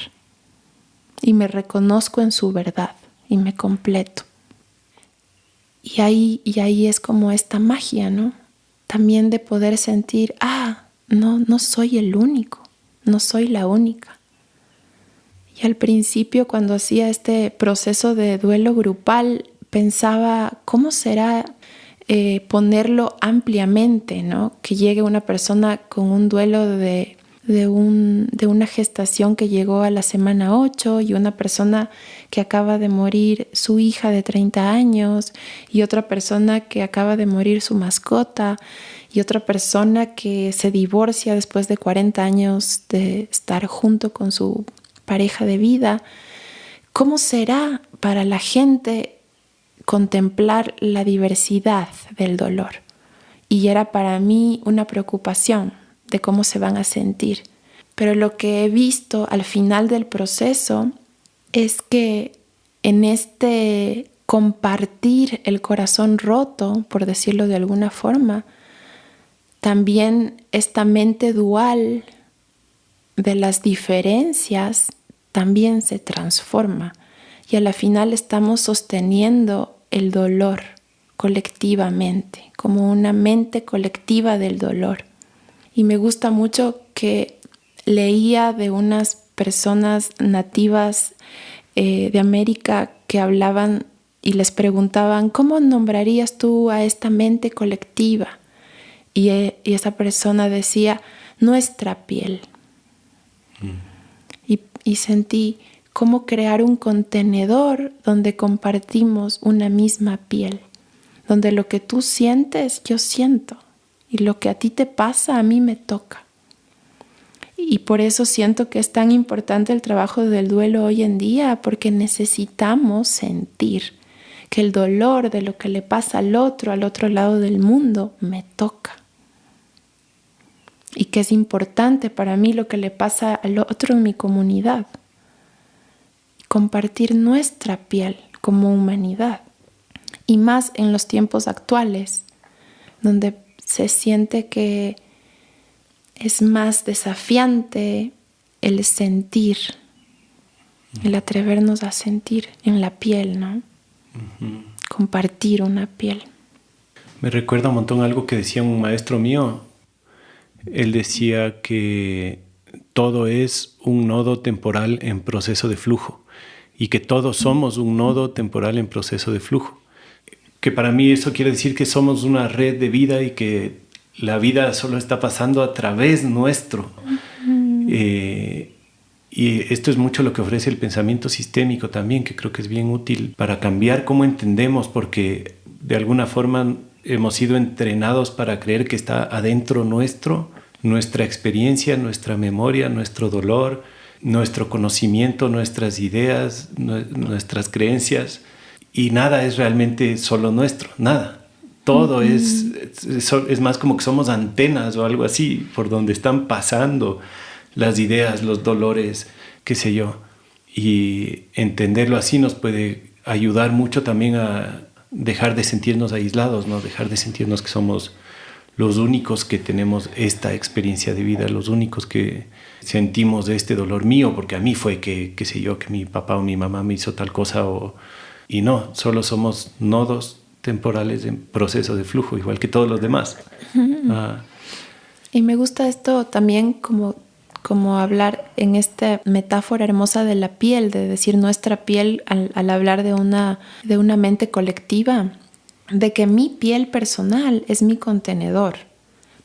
y me reconozco en su verdad y me completo. Y ahí es como esta magia, ¿no? También de poder sentir, no soy el único, no soy la única. Y al principio, cuando hacía este proceso de duelo grupal, pensaba, ¿cómo será ponerlo ampliamente, ¿no? Que llegue una persona con un duelo de una gestación que llegó a la semana 8 y una persona que acaba de morir su hija de 30 años y otra persona que acaba de morir su mascota y otra persona que se divorcia después de 40 años de estar junto con su pareja de vida. ¿Cómo será para la gente contemplar la diversidad del dolor? Y era para mí una preocupación de cómo se van a sentir. Pero lo que he visto al final del proceso es que en este compartir el corazón roto, por decirlo de alguna forma, también esta mente dual de las diferencias también se transforma y a la final estamos sosteniendo el dolor colectivamente, como una mente colectiva del dolor. Y me gusta mucho que leía de unas personas nativas de América que hablaban y les preguntaban, ¿cómo nombrarías tú a esta mente colectiva? Y esa persona decía, nuestra piel. Y sentí cómo crear un contenedor donde compartimos una misma piel, donde lo que tú sientes, yo siento, y lo que a ti te pasa, a mí me toca. Y por eso siento que es tan importante el trabajo del duelo hoy en día, porque necesitamos sentir que el dolor de lo que le pasa al otro lado del mundo, me toca. Y que es importante para mí lo que le pasa al otro en mi comunidad. Compartir nuestra piel como humanidad. Y más en los tiempos actuales, donde se siente que es más desafiante el sentir, el atrevernos a sentir en la piel, ¿no? Uh-huh. Compartir una piel. Me recuerda un montón algo que decía un maestro mío. Él decía que todo es un nodo temporal en proceso de flujo y que todos somos un nodo temporal en proceso de flujo. Que para mí eso quiere decir que somos una red de vida y que la vida solo está pasando a través nuestro. Uh-huh. Y esto es mucho lo que ofrece el pensamiento sistémico también, que creo que es bien útil para cambiar cómo entendemos, porque de alguna forma hemos sido entrenados para creer que está adentro nuestro, nuestra experiencia, nuestra memoria, nuestro dolor, nuestro conocimiento, nuestras ideas, nuestras creencias, y nada es realmente solo nuestro, nada. Todo es más como que somos antenas o algo así, por donde están pasando las ideas, los dolores, qué sé yo. Y entenderlo así nos puede ayudar mucho también a dejar de sentirnos aislados, ¿no? Dejar de sentirnos que somos los únicos que tenemos esta experiencia de vida, los únicos que sentimos este dolor mío, porque a mí fue que, qué sé yo, que mi papá o mi mamá me hizo tal cosa, y no, solo somos nodos temporales en proceso de flujo, igual que todos los demás. Y me gusta esto también como hablar en esta metáfora hermosa de la piel, de decir nuestra piel al hablar de una mente colectiva, de que mi piel personal es mi contenedor.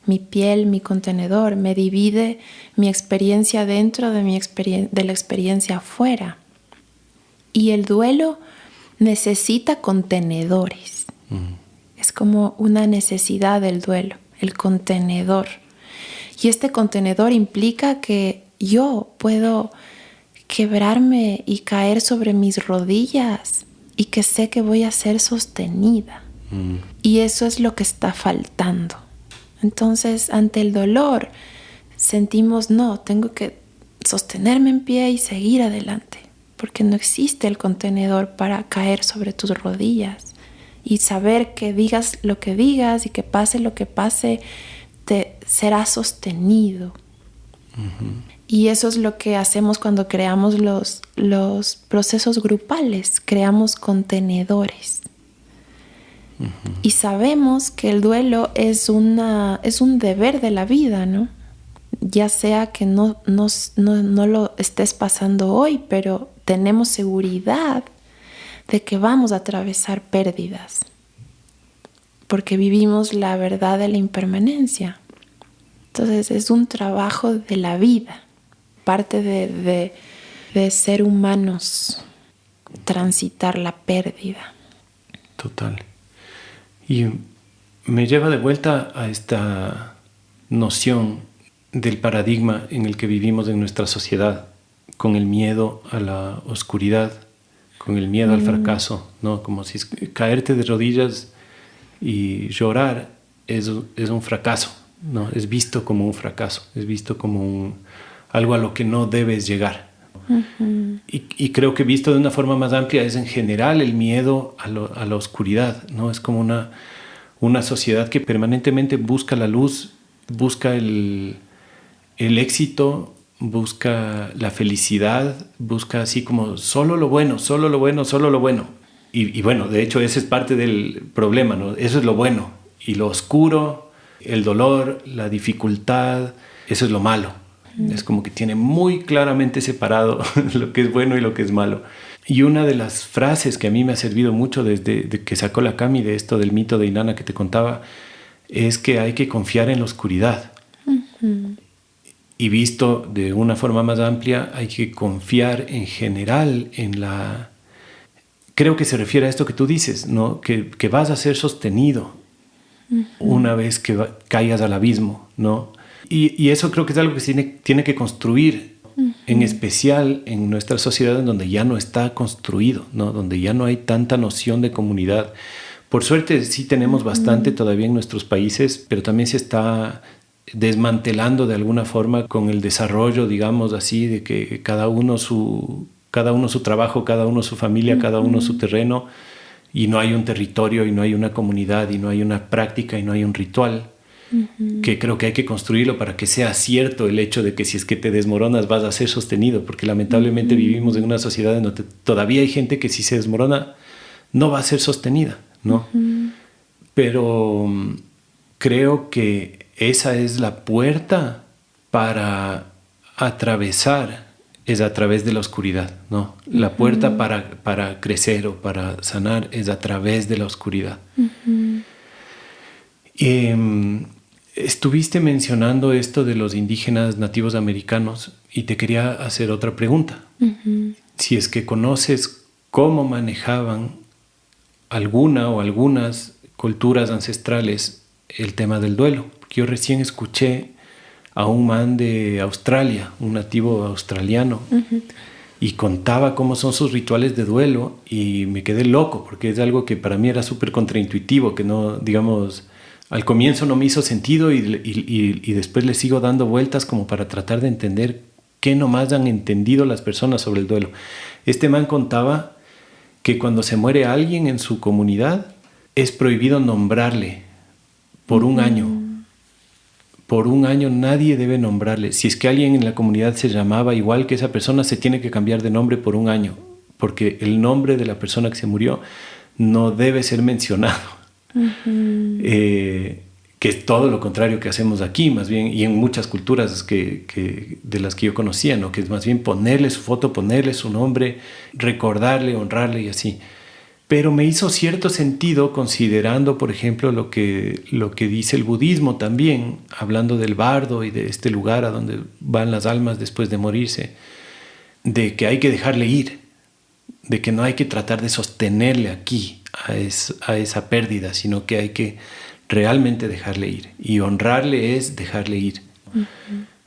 Mi piel, mi contenedor, me divide mi experiencia dentro de la experiencia afuera. Y el duelo necesita contenedores. Es como una necesidad del duelo, el contenedor. Y este contenedor implica que yo puedo quebrarme y caer sobre mis rodillas y que sé que voy a ser sostenida. Y eso es lo que está faltando. Entonces, ante el dolor, sentimos, no, tengo que sostenerme en pie y seguir adelante, porque no existe el contenedor para caer sobre tus rodillas y saber que digas lo que digas y que pase lo que pase, te será sostenido. Uh-huh. Y eso es lo que hacemos cuando creamos los procesos grupales, creamos contenedores. Uh-huh. Y sabemos que el duelo es un deber de la vida, ¿no? Ya sea que no lo estés pasando hoy, pero tenemos seguridad de que vamos a atravesar pérdidas, porque vivimos la verdad de la impermanencia. Entonces es un trabajo de la vida, parte de ser humanos, transitar la pérdida. Total. Y me lleva de vuelta a esta noción del paradigma en el que vivimos en nuestra sociedad, con el miedo a la oscuridad, con el miedo al fracaso, ¿no? Como si caerte de rodillas y llorar es un fracaso, ¿no? Es visto como un fracaso, es visto como algo a lo que no debes llegar. Uh-huh. Y creo que visto de una forma más amplia es en general el miedo a la oscuridad, ¿no? Es como una sociedad que permanentemente busca la luz busca el éxito, busca la felicidad, busca así como solo lo bueno, solo lo bueno, solo lo bueno. Y bueno, de hecho ese es parte del problema, ¿no? Eso es lo bueno. Y lo oscuro, el dolor, la dificultad, eso es lo malo. Es como que tiene muy claramente separado lo que es bueno y lo que es malo. Y una de las frases que a mí me ha servido mucho desde que sacó la Cami de esto del mito de Inanna que te contaba, es que hay que confiar en la oscuridad. Y visto de una forma más amplia, hay que confiar en general en la... Creo que se refiere a esto que tú dices, ¿no? Que vas a ser sostenido una vez que caigas al abismo, ¿no? Y eso creo que es algo que tiene que construir, en especial en nuestra sociedad en donde ya no está construido, ¿no? Donde ya no hay tanta noción de comunidad. Por suerte sí tenemos bastante todavía en nuestros países, pero también se está desmantelando de alguna forma con el desarrollo, digamos así, de que cada uno su trabajo, cada uno su familia, cada uno su terreno, y no hay un territorio y no hay una comunidad y no hay una práctica y no hay un ritual. Que creo que hay que construirlo para que sea cierto el hecho de que si es que te desmoronas vas a ser sostenido, porque lamentablemente vivimos en una sociedad en donde todavía hay gente que si se desmorona no va a ser sostenida, ¿no? Pero creo que esa es la puerta para atravesar, es a través de la oscuridad, ¿no? La puerta para crecer o para sanar es a través de la oscuridad. Estuviste mencionando esto de los indígenas nativos americanos y te quería hacer otra pregunta. Si es que conoces cómo manejaban alguna o algunas culturas ancestrales el tema del duelo. Yo recién escuché a un man de Australia, un nativo australiano, y contaba cómo son sus rituales de duelo y me quedé loco porque es algo que para mí era súper contraintuitivo, que no, digamos... Al comienzo no me hizo sentido y después le sigo dando vueltas como para tratar de entender qué nomás han entendido las personas sobre el duelo. Este man contaba que cuando se muere alguien en su comunidad es prohibido nombrarle por un año. Por un año nadie debe nombrarle. Si es que alguien en la comunidad se llamaba igual que esa persona, se tiene que cambiar de nombre por un año, porque el nombre de la persona que se murió no debe ser mencionado. Que es todo lo contrario que hacemos aquí, más bien, y en muchas culturas de las que yo conocía, ¿no? Que es más bien ponerle su foto, ponerle su nombre, recordarle, honrarle y así. Pero me hizo cierto sentido considerando, por ejemplo, lo que dice el budismo también, hablando del bardo y de este lugar a donde van las almas después de morirse, de que hay que dejarle ir, de que no hay que tratar de sostenerle aquí a esa pérdida, sino que hay que realmente dejarle ir. Y honrarle es dejarle ir.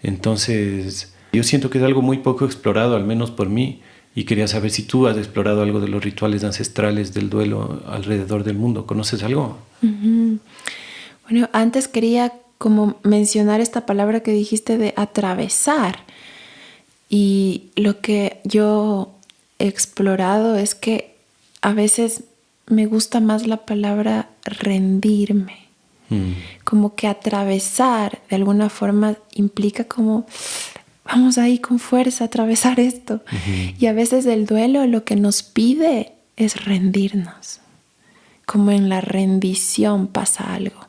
Entonces, yo siento que es algo muy poco explorado, al menos por mí, y quería saber si tú has explorado algo de los rituales ancestrales del duelo alrededor del mundo. ¿Conoces algo? Bueno, antes quería como mencionar esta palabra que dijiste de atravesar. Y lo que yo he explorado es que a veces me gusta más la palabra rendirme. Como que atravesar de alguna forma implica como vamos ahí con fuerza a atravesar esto. Y a veces el duelo lo que nos pide es rendirnos. Como en la rendición pasa algo.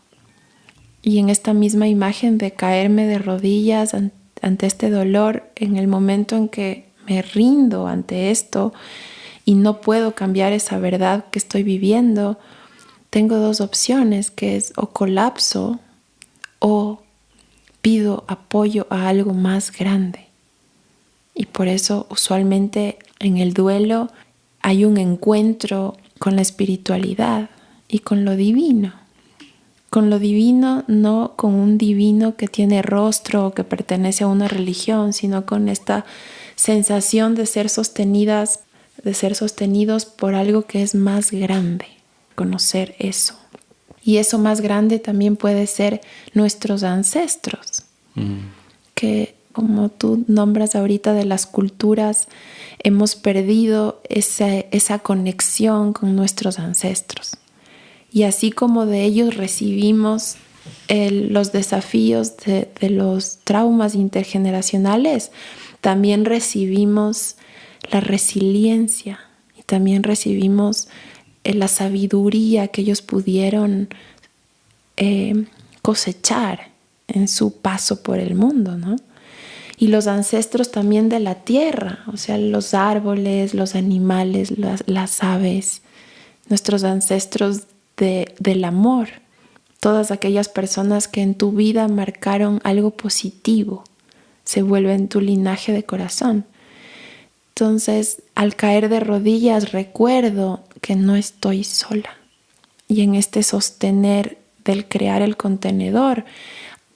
Y en esta misma imagen de caerme de rodillas ante este dolor, en el momento en que me rindo ante esto y no puedo cambiar esa verdad que estoy viviendo, tengo dos opciones, que es o colapso o pido apoyo a algo más grande. Y por eso usualmente en el duelo hay un encuentro con la espiritualidad y con lo divino. Con lo divino, no con un divino que tiene rostro o que pertenece a una religión, sino con esta sensación de ser sostenidos por algo que es más grande. Conocer eso. Y eso más grande también puede ser nuestros ancestros, que como tú nombras ahorita de las culturas, hemos perdido esa conexión con nuestros ancestros. Y así como de ellos recibimos los desafíos de los traumas intergeneracionales, también recibimos la resiliencia y también recibimos la sabiduría que ellos pudieron cosechar en su paso por el mundo, ¿no? Y los ancestros también de la tierra, o sea, los árboles, los animales, las aves, nuestros ancestros del amor, todas aquellas personas que en tu vida marcaron algo positivo, se vuelven tu linaje de corazón. Entonces, al caer de rodillas, recuerdo que no estoy sola. Y en este sostener del crear el contenedor,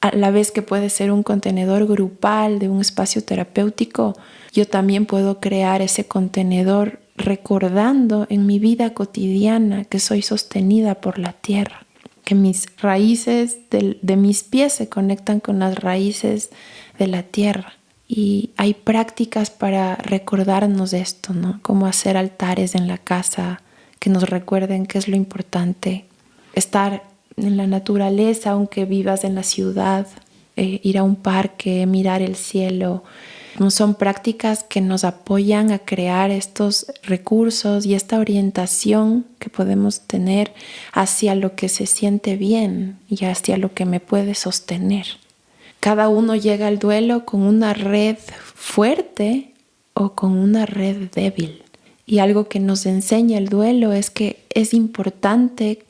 a la vez que puede ser un contenedor grupal de un espacio terapéutico, yo también puedo crear ese contenedor recordando en mi vida cotidiana que soy sostenida por la tierra, que mis raíces de mis pies se conectan con las raíces de la tierra. Y hay prácticas para recordarnos esto, ¿no? Como hacer altares en la casa que nos recuerden qué es lo importante. Estar en la naturaleza, aunque vivas en la ciudad, ir a un parque, mirar el cielo. Son prácticas que nos apoyan a crear estos recursos y esta orientación que podemos tener hacia lo que se siente bien y hacia lo que me puede sostener. Cada uno llega al duelo con una red fuerte o con una red débil. Y algo que nos enseña el duelo es que es importante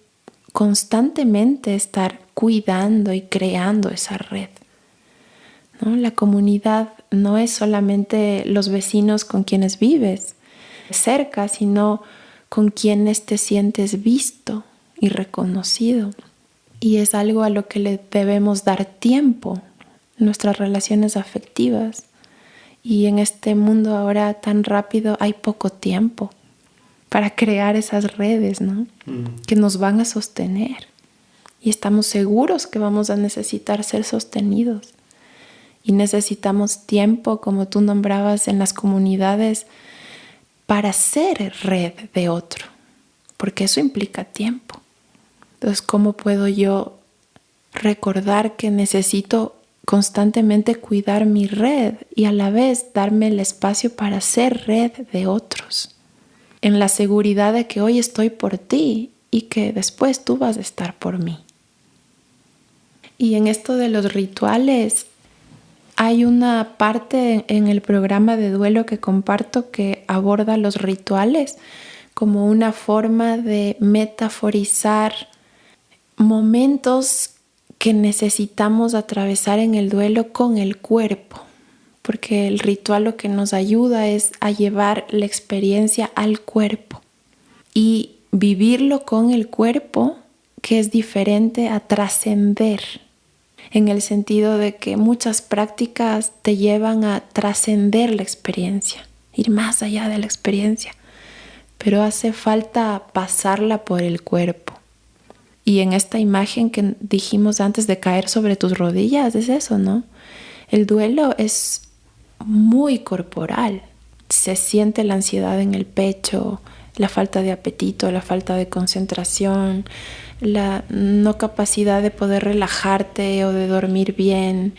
constantemente estar cuidando y creando esa red, ¿no? La comunidad no es solamente los vecinos con quienes vives cerca, sino con quienes te sientes visto y reconocido. Y es algo a lo que le debemos dar tiempo, nuestras relaciones afectivas. Y en este mundo ahora tan rápido hay poco tiempo para crear esas redes, ¿no? Que nos van a sostener. Y estamos seguros que vamos a necesitar ser sostenidos. Y necesitamos tiempo, como tú nombrabas en las comunidades, para ser red de otro. Porque eso implica tiempo. Entonces, ¿cómo puedo yo recordar que necesito constantemente cuidar mi red y a la vez darme el espacio para ser red de otros? En la seguridad de que hoy estoy por ti y que después tú vas a estar por mí. Y en esto de los rituales, hay una parte en el programa de duelo que comparto que aborda los rituales como una forma de metaforizar momentos que necesitamos atravesar en el duelo con el cuerpo. Porque el ritual lo que nos ayuda es a llevar la experiencia al cuerpo y vivirlo con el cuerpo, que es diferente a trascender, en el sentido de que muchas prácticas te llevan a trascender la experiencia, ir más allá de la experiencia, pero hace falta pasarla por el cuerpo. Y en esta imagen que dijimos antes de caer sobre tus rodillas, es eso, ¿no? El duelo es muy corporal. Se siente la ansiedad en el pecho, la falta de apetito, la falta de concentración, la no capacidad de poder relajarte o de dormir bien,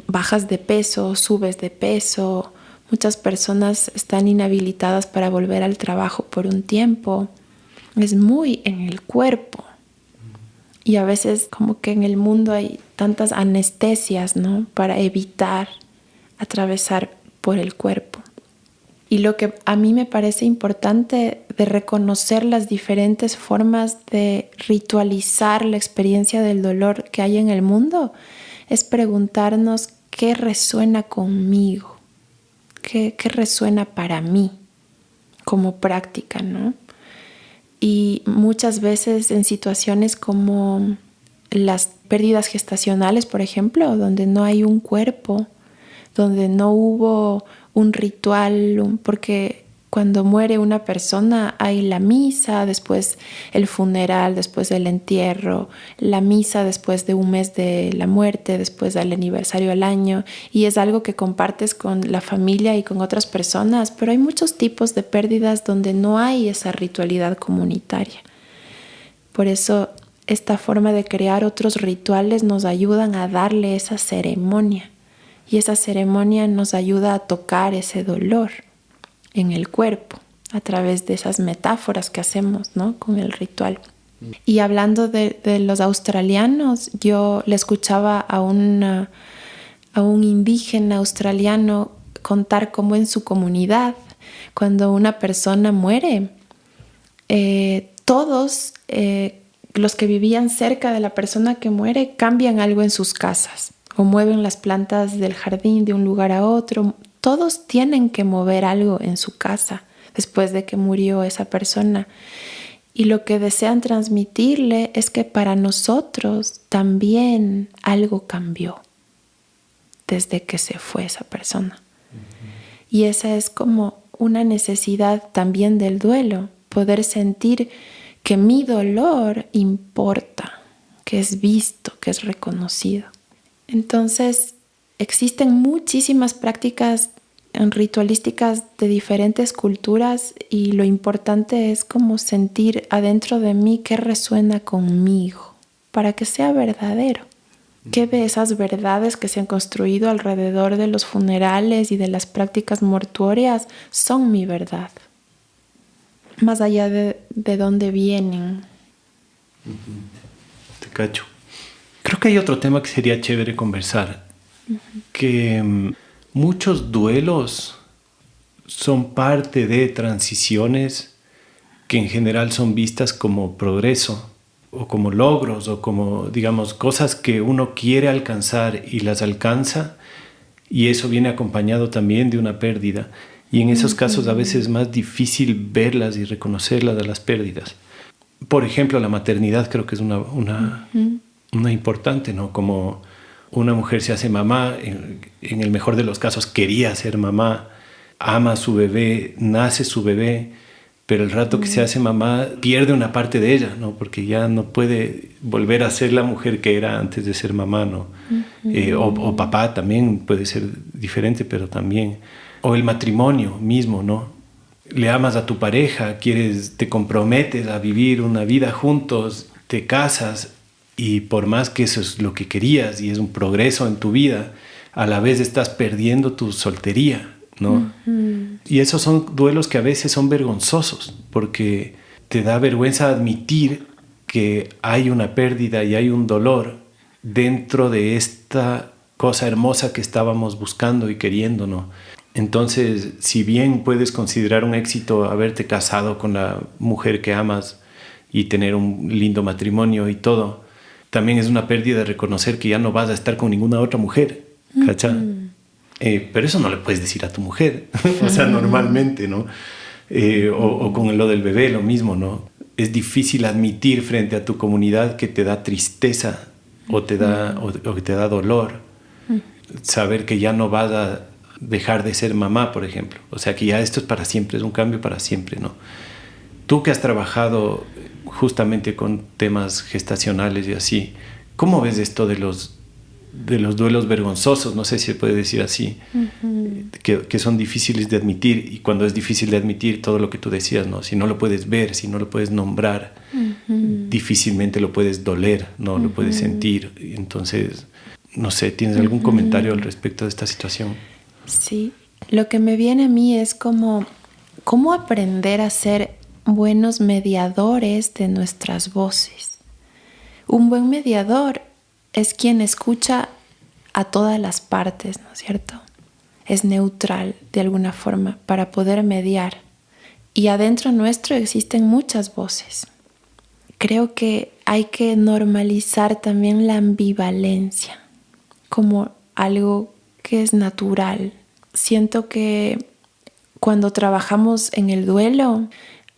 bajas de peso, subes de peso. Muchas personas están inhabilitadas para volver al trabajo por un tiempo. Es muy en el cuerpo. Y a veces como que en el mundo hay tantas anestesias, ¿no? Para evitar atravesar por el cuerpo. Y lo que a mí me parece importante de reconocer las diferentes formas de ritualizar la experiencia del dolor que hay en el mundo es preguntarnos qué resuena conmigo, qué resuena para mí como práctica, ¿no? Y muchas veces en situaciones como las pérdidas gestacionales, por ejemplo, donde no hay un cuerpo, donde no hubo un ritual, porque cuando muere una persona hay la misa, después el funeral, después el entierro, la misa después de un mes de la muerte, después del aniversario al año, y es algo que compartes con la familia y con otras personas, pero hay muchos tipos de pérdidas donde no hay esa ritualidad comunitaria. Por eso esta forma de crear otros rituales nos ayudan a darle esa ceremonia. Y esa ceremonia nos ayuda a tocar ese dolor en el cuerpo a través de esas metáforas que hacemos, ¿no?, con el ritual. Y hablando de los australianos, yo le escuchaba a un indígena australiano contar cómo en su comunidad, cuando una persona muere, todos los que vivían cerca de la persona que muere cambian algo en sus casas o mueven las plantas del jardín de un lugar a otro. Todos tienen que mover algo en su casa después de que murió esa persona. Y lo que desean transmitirle es que para nosotros también algo cambió desde que se fue esa persona. Y esa es como una necesidad también del duelo, poder sentir que mi dolor importa, que es visto, que es reconocido. Entonces, existen muchísimas prácticas ritualísticas de diferentes culturas y lo importante es como sentir adentro de mí qué resuena conmigo para que sea verdadero. ¿Qué de esas verdades que se han construido alrededor de los funerales y de las prácticas mortuorias son mi verdad? Más allá de dónde vienen. Te cacho. Creo que hay otro tema que sería chévere conversar. Que muchos duelos son parte de transiciones que en general son vistas como progreso o como logros o como, digamos, cosas que uno quiere alcanzar y las alcanza, y eso viene acompañado también de una pérdida. Y en esos casos a veces es más difícil verlas y reconocerlas, a las pérdidas. Por ejemplo, la maternidad creo que es una importante, ¿no? Como una mujer se hace mamá, en el mejor de los casos quería ser mamá, ama a su bebé, nace su bebé, pero el rato que se hace mamá pierde una parte de ella, ¿no? Porque ya no puede volver a ser la mujer que era antes de ser mamá, ¿no? O papá también puede ser diferente, pero también. O el matrimonio mismo, ¿no? Le amas a tu pareja, te comprometes a vivir una vida juntos, te casas, y por más que eso es lo que querías y es un progreso en tu vida, a la vez estás perdiendo tu soltería, ¿no? Y esos son duelos que a veces son vergonzosos, porque te da vergüenza admitir que hay una pérdida y hay un dolor dentro de esta cosa hermosa que estábamos buscando y queriendo, ¿no? Entonces, si bien puedes considerar un éxito haberte casado con la mujer que amas y tener un lindo matrimonio y todo, también es una pérdida reconocer que ya no vas a estar con ninguna otra mujer, ¿cachá? Pero eso no le puedes decir a tu mujer, o sea, normalmente, ¿no? O con lo del bebé, lo mismo, ¿no? Es difícil admitir frente a tu comunidad que te da tristeza o que te da dolor, saber que ya no vas a dejar de ser mamá, por ejemplo. O sea, que ya esto es para siempre, es un cambio para siempre, ¿no? Tú que has trabajado justamente con temas gestacionales y así, ¿cómo ves esto de los duelos vergonzosos? No sé si se puede decir así, que son difíciles de admitir, y cuando es difícil de admitir, todo lo que tú decías, ¿no? Si no lo puedes ver, si no lo puedes nombrar, difícilmente lo puedes doler, ¿no? Lo puedes sentir. Entonces, no sé, ¿tienes algún comentario al respecto de esta situación? Sí, lo que me viene a mí es cómo aprender a ser buenos mediadores de nuestras voces. Un buen mediador es quien escucha a todas las partes, ¿no es cierto? Es neutral de alguna forma para poder mediar. Y adentro nuestro existen muchas voces. Creo que hay que normalizar también la ambivalencia como algo que es natural. Siento que cuando trabajamos en el duelo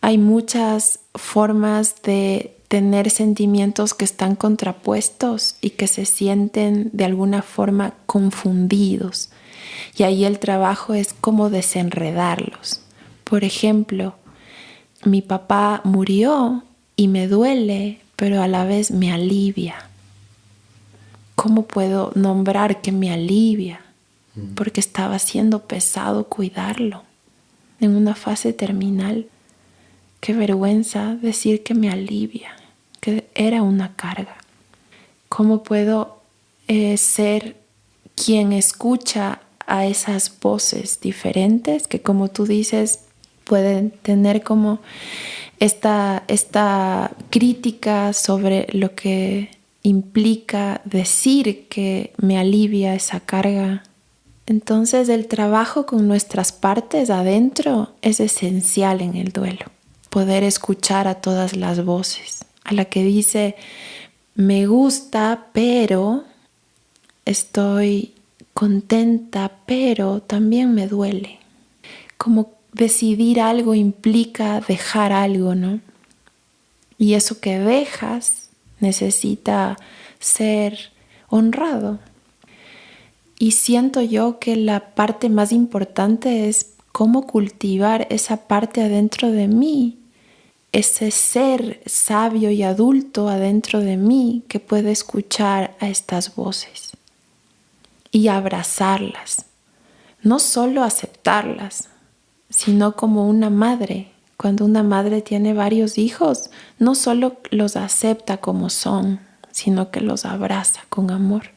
hay muchas formas de tener sentimientos que están contrapuestos y que se sienten de alguna forma confundidos. Y ahí el trabajo es cómo desenredarlos. Por ejemplo, mi papá murió y me duele, pero a la vez me alivia. ¿Cómo puedo nombrar que me alivia? Porque estaba siendo pesado cuidarlo en una fase terminal. Qué vergüenza decir que me alivia, que era una carga. ¿Cómo puedo ser quien escucha a esas voces diferentes que, como tú dices, pueden tener como esta crítica sobre lo que implica decir que me alivia esa carga? Entonces el trabajo con nuestras partes adentro es esencial en el duelo. Poder escuchar a todas las voces, a la que dice me gusta, pero estoy contenta, pero también me duele. Como decidir algo implica dejar algo, ¿no? Y eso que dejas necesita ser honrado. Y siento yo que la parte más importante es cómo cultivar esa parte adentro de mí, ese ser sabio y adulto adentro de mí que puede escuchar a estas voces y abrazarlas, no solo aceptarlas, sino como una madre. Cuando una madre tiene varios hijos, no solo los acepta como son, sino que los abraza con amor.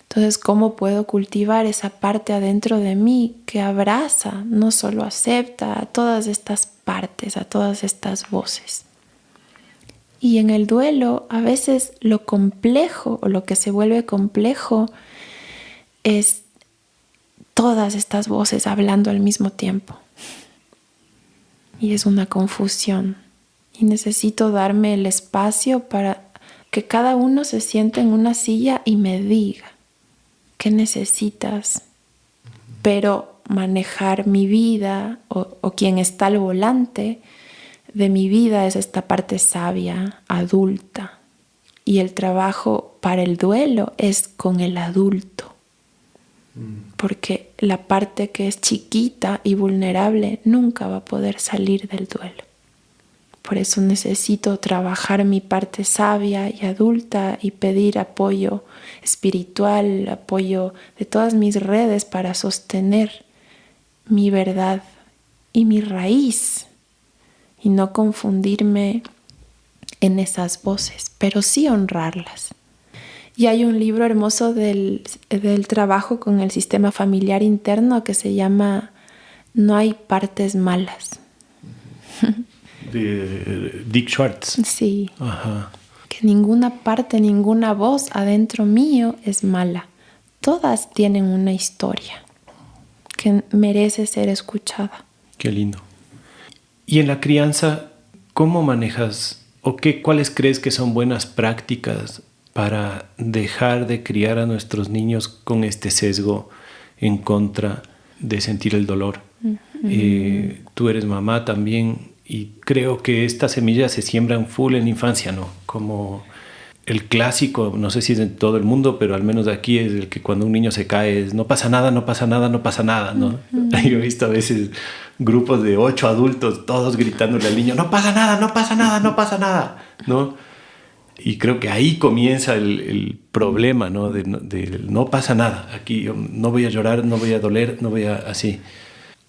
Entonces, ¿cómo puedo cultivar esa parte adentro de mí que abraza, no solo acepta a todas estas partes, a todas estas voces? Y en el duelo, a veces lo complejo o lo que se vuelve complejo es todas estas voces hablando al mismo tiempo. Y es una confusión. Y necesito darme el espacio para que cada uno se siente en una silla y me diga qué necesitas. Pero manejar mi vida o quien está al volante de mi vida es esta parte sabia, adulta. Y el trabajo para el duelo es con el adulto. Porque la parte que es chiquita y vulnerable nunca va a poder salir del duelo. Por eso necesito trabajar mi parte sabia y adulta y pedir apoyo espiritual, apoyo de todas mis redes para sostener mi verdad y mi raíz y no confundirme en esas voces, pero sí honrarlas. Y hay un libro hermoso del trabajo con el sistema familiar interno que se llama No hay partes malas. De Dick Schwartz. Sí. Ajá. Que ninguna parte, ninguna voz adentro mío es mala. Todas tienen una historia que merece ser escuchada. Qué lindo. Y en la crianza, ¿cómo manejas o cuáles crees que son buenas prácticas para dejar de criar a nuestros niños con este sesgo en contra de sentir el dolor? Uh-huh. Tú eres mamá también y creo que estas semillas se siembran full en infancia, ¿no? Como el clásico, no sé si es en todo el mundo, pero al menos aquí es el que cuando un niño se cae es no pasa nada, no pasa nada, no pasa nada, ¿no? Uh-huh. Yo he visto a veces grupos de 8 adultos todos gritándole al niño no pasa nada, no pasa nada, no pasa nada, ¿no? Y creo que ahí comienza el problema, ¿no? De no pasa nada. Aquí yo no voy a llorar, no voy a doler, no voy a así.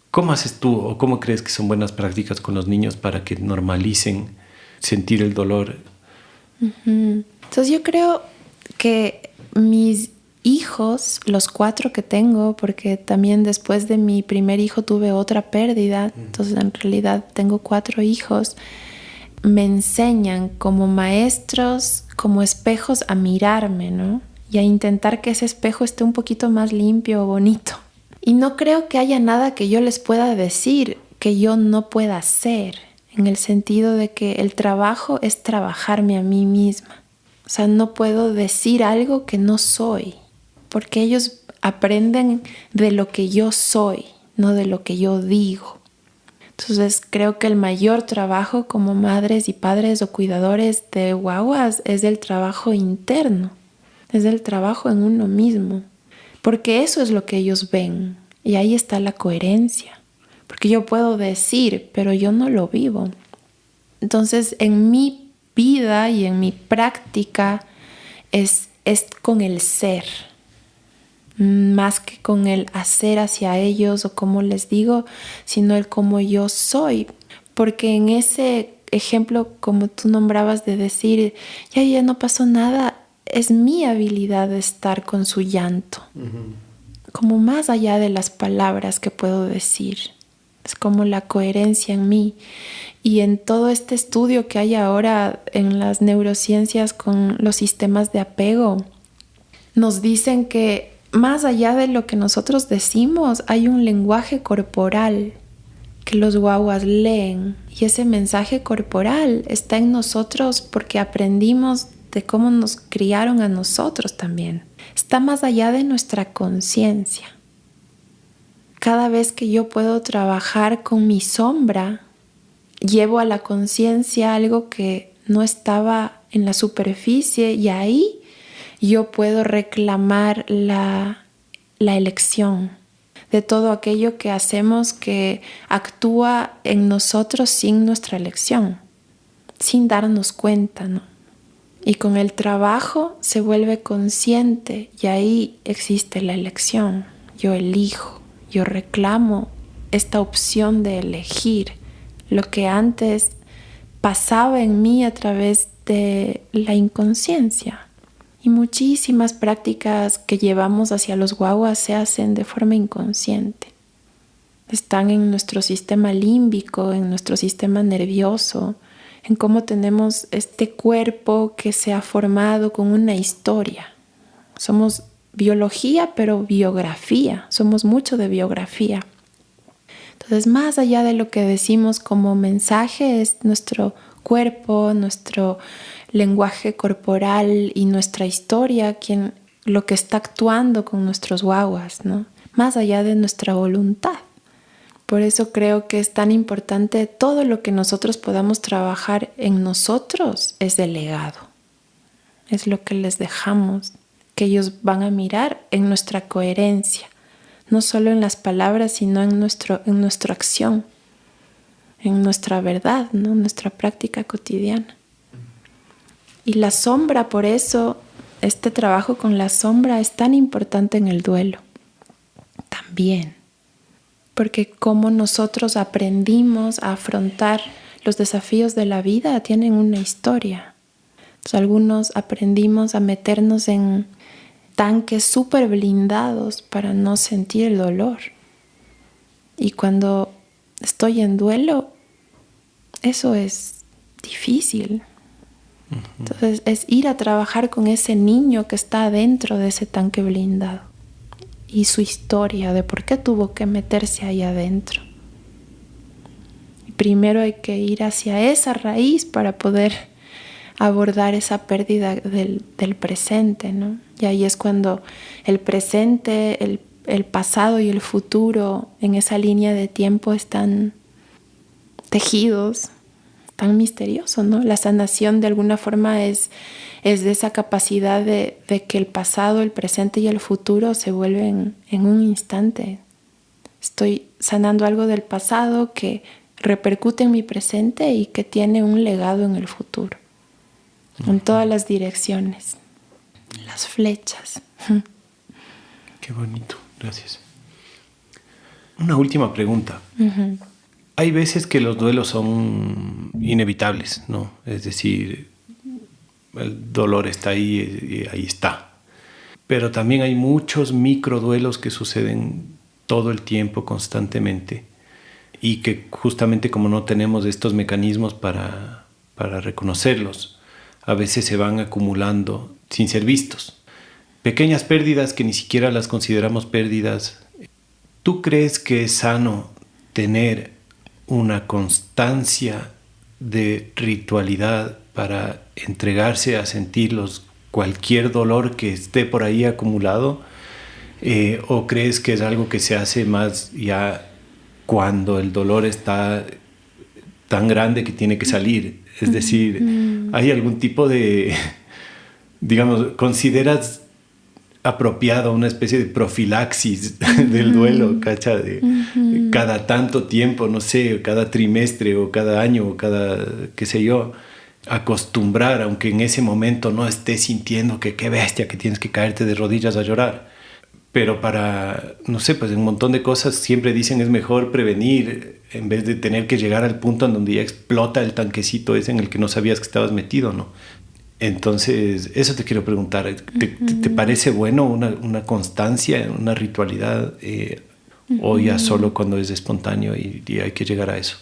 ¿Cómo haces tú o cómo crees que son buenas prácticas con los niños para que normalicen sentir el dolor? Uh-huh. Entonces yo creo que mis hijos, los 4 que tengo, porque también después de mi primer hijo tuve otra pérdida, entonces en realidad tengo 4 hijos, me enseñan como maestros, como espejos a mirarme, ¿no? Y a intentar que ese espejo esté un poquito más limpio o bonito. Y no creo que haya nada que yo les pueda decir que yo no pueda hacer, en el sentido de que el trabajo es trabajarme a mí misma. O sea, no puedo decir algo que no soy, porque ellos aprenden de lo que yo soy, no de lo que yo digo. Entonces creo que el mayor trabajo como madres y padres o cuidadores de guaguas es el trabajo interno, es el trabajo en uno mismo, porque eso es lo que ellos ven y ahí está la coherencia, porque yo puedo decir, pero yo no lo vivo. Entonces en mi vida y en mi práctica es con el ser, más que con el hacer hacia ellos o como les digo, sino el cómo yo soy, porque en ejemplo, como tú nombrabas, de decir, ya no pasó nada, es mi habilidad de estar con su llanto. Como más allá de las palabras que puedo decir. Es como la coherencia en mí. Y en todo este estudio que hay ahora en las neurociencias con los sistemas de apego, nos dicen que más allá de lo que nosotros decimos, hay un lenguaje corporal que los guaguas leen. Y ese mensaje corporal está en nosotros porque aprendimos de cómo nos criaron a nosotros también. Está más allá de nuestra conciencia. Cada vez que yo puedo trabajar con mi sombra, llevo a la conciencia algo que no estaba en la superficie y ahí yo puedo reclamar la elección de todo aquello que hacemos que actúa en nosotros sin nuestra elección, sin darnos cuenta, ¿no? Y con el trabajo se vuelve consciente y ahí existe la elección. Yo elijo, yo reclamo esta opción de elegir lo que antes pasaba en mí a través de la inconsciencia. Y muchísimas prácticas que llevamos hacia los guaguas se hacen de forma inconsciente. Están en nuestro sistema límbico, en nuestro sistema nervioso, en cómo tenemos este cuerpo que se ha formado con una historia. Somos biología, pero biografía. Somos mucho de biografía. Entonces, más allá de lo que decimos como mensaje, es nuestro cuerpo, nuestro lenguaje corporal y nuestra historia lo que está actuando con nuestros guaguas, ¿no? Más allá de nuestra voluntad. Por eso creo que es tan importante todo lo que nosotros podamos trabajar en nosotros es el legado. Es lo que les dejamos, que ellos van a mirar en nuestra coherencia. No solo en las palabras, sino en nuestra acción, en nuestra verdad, ¿no? En nuestra práctica cotidiana. Y la sombra, por eso, este trabajo con la sombra es tan importante en el duelo. También. Porque como nosotros aprendimos a afrontar los desafíos de la vida, tienen una historia. Entonces, algunos aprendimos a meternos en tanques súper blindados para no sentir el dolor. Y cuando estoy en duelo, eso es difícil. Entonces es ir a trabajar con ese niño que está dentro de ese tanque blindado y su historia de por qué tuvo que meterse ahí adentro. Y primero hay que ir hacia esa raíz para poder abordar esa pérdida del presente, ¿no? Y ahí es cuando el presente, el pasado y el futuro en esa línea de tiempo están tejidos, tan misterioso, ¿no? La sanación de alguna forma es de esa capacidad de que el pasado, el presente y el futuro se vuelven en un instante. Estoy sanando algo del pasado que repercute en mi presente y que tiene un legado en el futuro. En todas las direcciones. Las flechas. Qué bonito, gracias. Una última pregunta. Hay veces que los duelos son inevitables, ¿no? Es decir, el dolor está ahí y ahí está. Pero también hay muchos microduelos que suceden todo el tiempo, constantemente, y que justamente como no tenemos estos mecanismos para reconocerlos, a veces se van acumulando sin ser vistos. Pequeñas pérdidas que ni siquiera las consideramos pérdidas. ¿Tú crees que es sano tener una constancia de ritualidad para entregarse a sentir cualquier dolor que esté por ahí acumulado? ¿O crees que es algo que se hace más ya cuando el dolor está tan grande que tiene que salir? Es decir, ¿hay algún tipo de, digamos, consideras apropiado una especie de profilaxis del duelo, ¿cacha? Cada tanto tiempo, no sé, cada trimestre o cada año o cada, qué sé yo, acostumbrar, aunque en ese momento no estés sintiendo que qué bestia, que tienes que caerte de rodillas a llorar. Pero para, no sé, pues en un montón de cosas siempre dicen es mejor prevenir en vez de tener que llegar al punto en donde ya explota el tanquecito ese en el que no sabías que estabas metido, ¿no? Entonces, eso te quiero preguntar. ¿Te parece bueno una constancia, una ritualidad? ¿O ya solo cuando es espontáneo y hay que llegar a eso?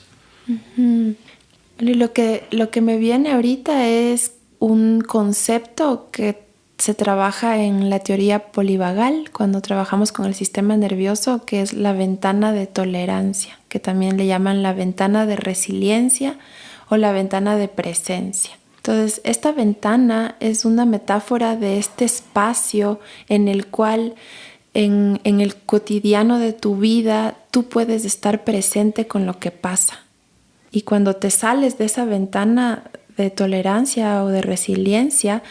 Lo que me viene ahorita es un concepto que se trabaja en la teoría polivagal cuando trabajamos con el sistema nervioso, que es la ventana de tolerancia, que también le llaman la ventana de resiliencia o la ventana de presencia. Entonces, esta ventana es una metáfora de este espacio en el cual en el cotidiano de tu vida tú puedes estar presente con lo que pasa. Y cuando te sales de esa ventana de tolerancia o de resiliencia,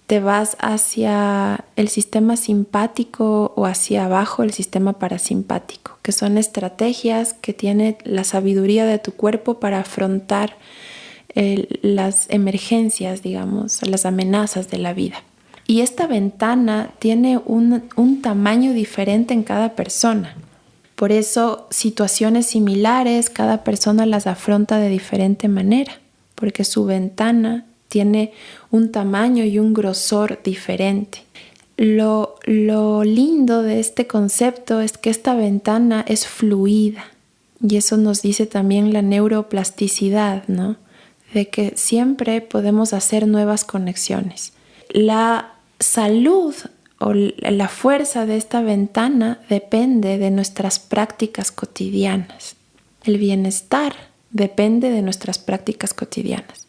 te vas hacia el sistema simpático o hacia abajo el sistema parasimpático, que son estrategias que tiene la sabiduría de tu cuerpo para afrontar las emergencias, digamos, las amenazas de la vida. Y esta ventana tiene un tamaño diferente en cada persona. Por eso, situaciones similares, cada persona las afronta de diferente manera, porque su ventana tiene un tamaño y un grosor diferente. Lo lindo de este concepto es que esta ventana es fluida, y eso nos dice también la neuroplasticidad, ¿no? De que siempre podemos hacer nuevas conexiones. La salud o la fuerza de esta ventana depende de nuestras prácticas cotidianas. El bienestar depende de nuestras prácticas cotidianas.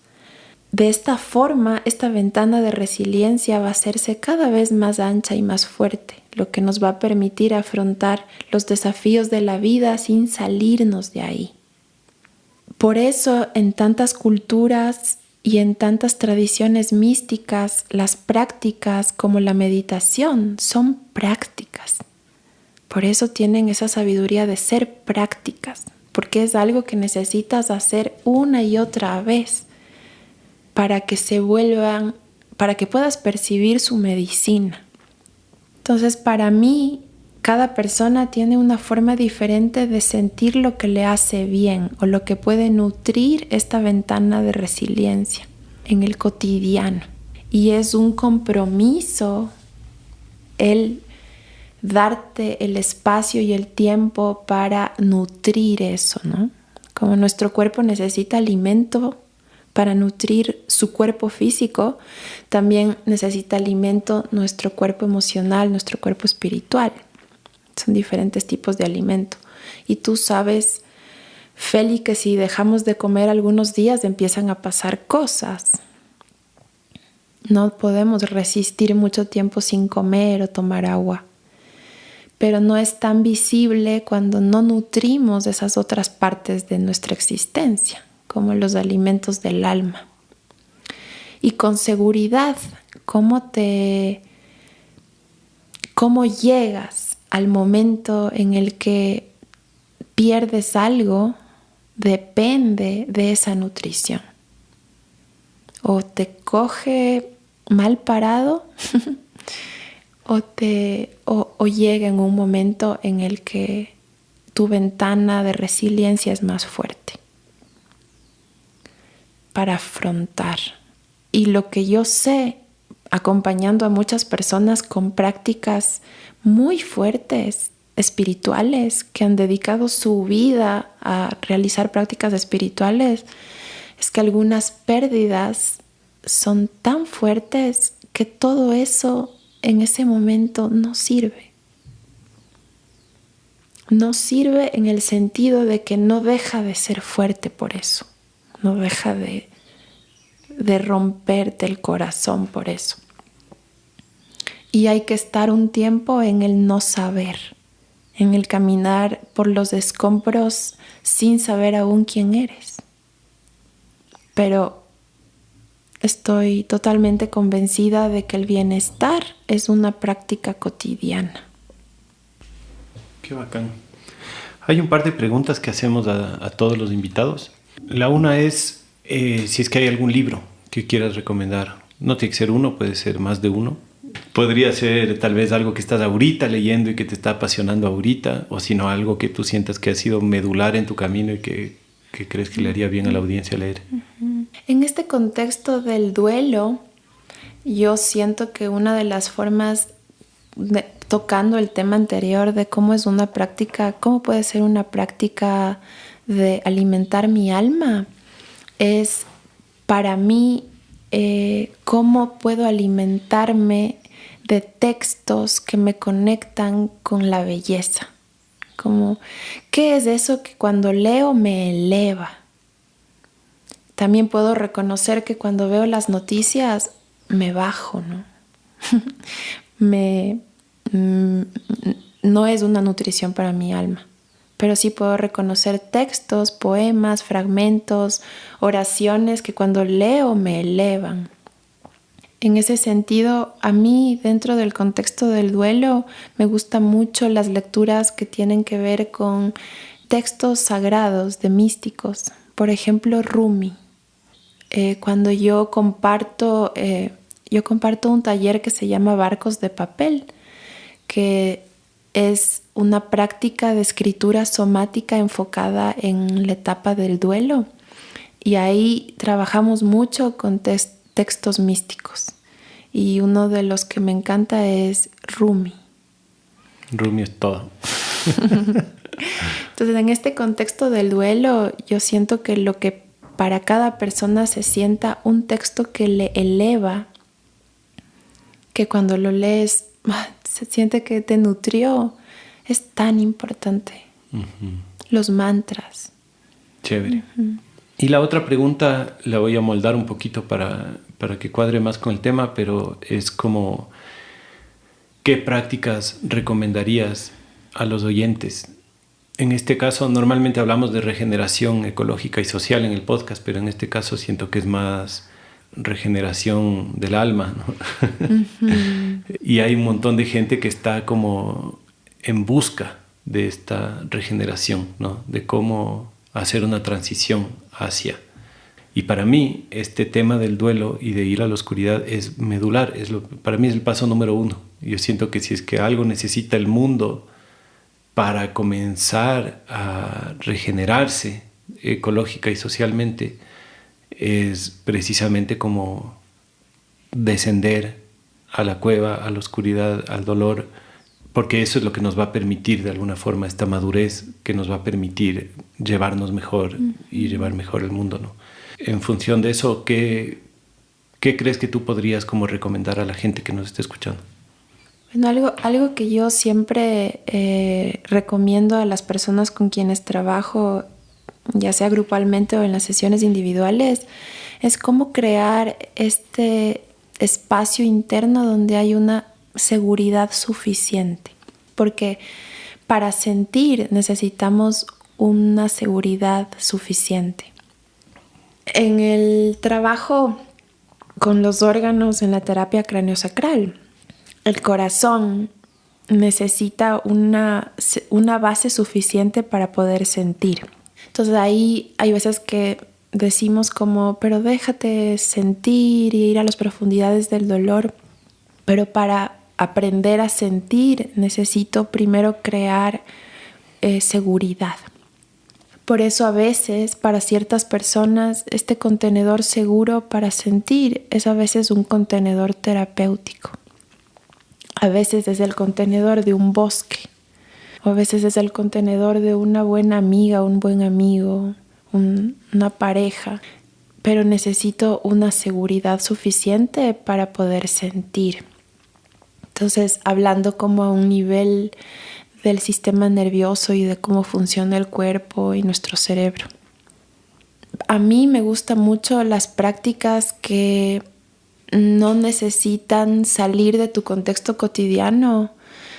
De esta forma, esta ventana de resiliencia va a hacerse cada vez más ancha y más fuerte, lo que nos va a permitir afrontar los desafíos de la vida sin salirnos de ahí. Por eso, en tantas culturas y en tantas tradiciones místicas, las prácticas como la meditación son prácticas. Por eso tienen esa sabiduría de ser prácticas, porque es algo que necesitas hacer una y otra vez para que para que puedas percibir su medicina. Entonces, para mí, cada persona tiene una forma diferente de sentir lo que le hace bien o lo que puede nutrir esta ventana de resiliencia en el cotidiano. Y es un compromiso el darte el espacio y el tiempo para nutrir eso, ¿no? Como nuestro cuerpo necesita alimento para nutrir su cuerpo físico, también necesita alimento nuestro cuerpo emocional, nuestro cuerpo espiritual. Son diferentes tipos de alimento. Y tú sabes, Feli, que si dejamos de comer algunos días empiezan a pasar cosas. No podemos resistir mucho tiempo sin comer o tomar agua. Pero no es tan visible cuando no nutrimos esas otras partes de nuestra existencia, como los alimentos del alma. Y con seguridad, cómo llegas al momento en el que pierdes algo depende de esa nutrición. O te coge mal parado o llega en un momento en el que tu ventana de resiliencia es más fuerte para afrontar. Y lo que yo sé, acompañando a muchas personas con prácticas muy fuertes, espirituales, que han dedicado su vida a realizar prácticas espirituales, es que algunas pérdidas son tan fuertes que todo eso en ese momento no sirve. No sirve en el sentido de que no deja de ser fuerte por eso, no deja de romperte el corazón por eso. Y hay que estar un tiempo en el no saber, en el caminar por los escombros sin saber aún quién eres. Pero estoy totalmente convencida de que el bienestar es una práctica cotidiana. Qué bacán. Hay un par de preguntas que hacemos a todos los invitados. La una es si es que hay algún libro que quieras recomendar. No tiene que ser uno, puede ser más de uno. Podría ser tal vez algo que estás ahorita leyendo y que te está apasionando ahorita, o si no, algo que tú sientas que ha sido medular en tu camino y que crees que le haría bien a la audiencia leer. En este contexto del duelo, yo siento que una de las formas, tocando el tema anterior de cómo es una práctica, cómo puede ser una práctica de alimentar mi alma, es para mí cómo puedo alimentarme de textos que me conectan con la belleza. Como, ¿qué es eso que cuando leo me eleva? También puedo reconocer que cuando veo las noticias me bajo, ¿no? No es una nutrición para mi alma, pero sí puedo reconocer textos, poemas, fragmentos, oraciones que cuando leo me elevan. En ese sentido, a mí, dentro del contexto del duelo, me gustan mucho las lecturas que tienen que ver con textos sagrados de místicos. Por ejemplo, Rumi. Cuando yo comparto un taller que se llama Barcos de Papel, que es una práctica de escritura somática enfocada en la etapa del duelo. Y ahí trabajamos mucho con textos místicos. Y uno de los que me encanta es Rumi. Rumi es todo. Entonces, en este contexto del duelo, yo siento que lo que para cada persona se sienta un texto que le eleva, que cuando lo lees se siente que te nutrió, es tan importante. Uh-huh. Los mantras. Chévere. Uh-huh. Y la otra pregunta la voy a moldar un poquito para que cuadre más con el tema, pero es como, ¿qué prácticas recomendarías a los oyentes? En este caso, normalmente hablamos de regeneración ecológica y social en el podcast, pero en este caso siento que es más regeneración del alma, ¿no? Uh-huh. Y hay un montón de gente que está como en busca de esta regeneración, ¿no? De cómo hacer una transición hacia. Y para mí, este tema del duelo y de ir a la oscuridad es medular. Para mí es el paso número 1. Yo siento que si es que algo necesita el mundo para comenzar a regenerarse ecológica y socialmente, es precisamente como descender a la cueva, a la oscuridad, al dolor, porque eso es lo que nos va a permitir de alguna forma esta madurez que nos va a permitir llevarnos mejor y llevar mejor el mundo, ¿no? En función de eso, ¿qué crees que tú podrías como recomendar a la gente que nos esté escuchando? Bueno, algo que yo siempre recomiendo a las personas con quienes trabajo, ya sea grupalmente o en las sesiones individuales, es cómo crear este espacio interno donde hay una seguridad suficiente. Porque para sentir necesitamos una seguridad suficiente. En el trabajo con los órganos en la terapia craneosacral, el corazón necesita una base suficiente para poder sentir. Entonces ahí hay veces que decimos como, pero déjate sentir y ir a las profundidades del dolor. Pero para aprender a sentir necesito primero crear seguridad. Por eso a veces para ciertas personas este contenedor seguro para sentir es a veces un contenedor terapéutico. A veces es el contenedor de un bosque. O a veces es el contenedor de una buena amiga, un buen amigo, una pareja. Pero necesito una seguridad suficiente para poder sentir. Entonces, hablando como a un nivel del sistema nervioso y de cómo funciona el cuerpo y nuestro cerebro. A mí me gustan mucho las prácticas que no necesitan salir de tu contexto cotidiano.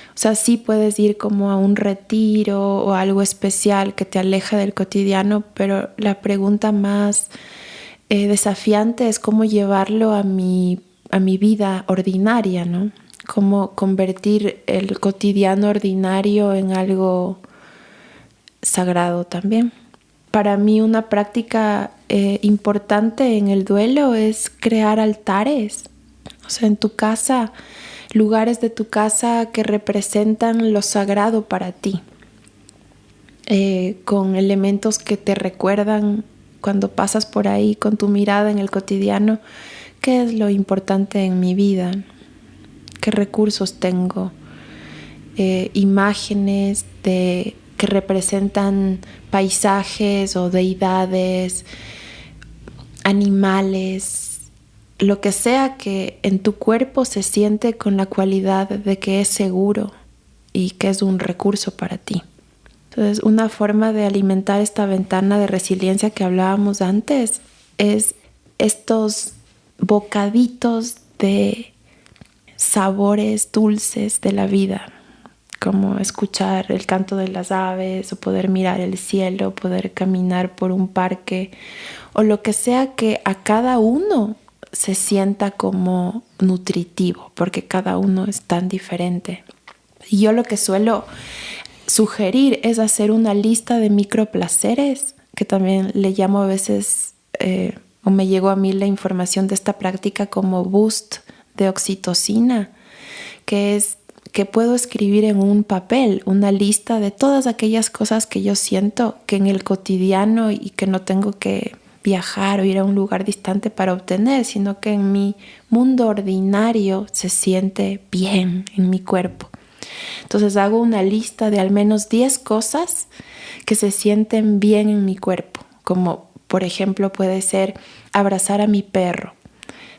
O sea, sí puedes ir como a un retiro o algo especial que te aleja del cotidiano, pero la pregunta más desafiante es cómo llevarlo a mi vida ordinaria, ¿no? Cómo convertir el cotidiano ordinario en algo sagrado también. Para mí una práctica importante en el duelo es crear altares. O sea, en tu casa lugares de tu casa que representan lo sagrado para ti, con elementos que te recuerdan cuando pasas por ahí con tu mirada en el cotidiano, qué es lo importante en mi vida, qué recursos tengo, imágenes que representan paisajes o deidades, animales, lo que sea que en tu cuerpo se siente con la cualidad de que es seguro y que es un recurso para ti. Entonces, una forma de alimentar esta ventana de resiliencia que hablábamos antes es estos bocaditos de sabores dulces de la vida, como escuchar el canto de las aves o poder mirar el cielo, poder caminar por un parque o lo que sea que a cada uno se sienta como nutritivo, porque cada uno es tan diferente. Y yo lo que suelo sugerir es hacer una lista de microplaceres, que también le llamo a veces, o me llegó a mí la información de esta práctica como boost de oxitocina, que es que puedo escribir en un papel una lista de todas aquellas cosas que yo siento que en el cotidiano y que no tengo que viajar o ir a un lugar distante para obtener, sino que en mi mundo ordinario se siente bien en mi cuerpo. Entonces hago una lista de al menos 10 cosas que se sienten bien en mi cuerpo, como por ejemplo puede ser abrazar a mi perro,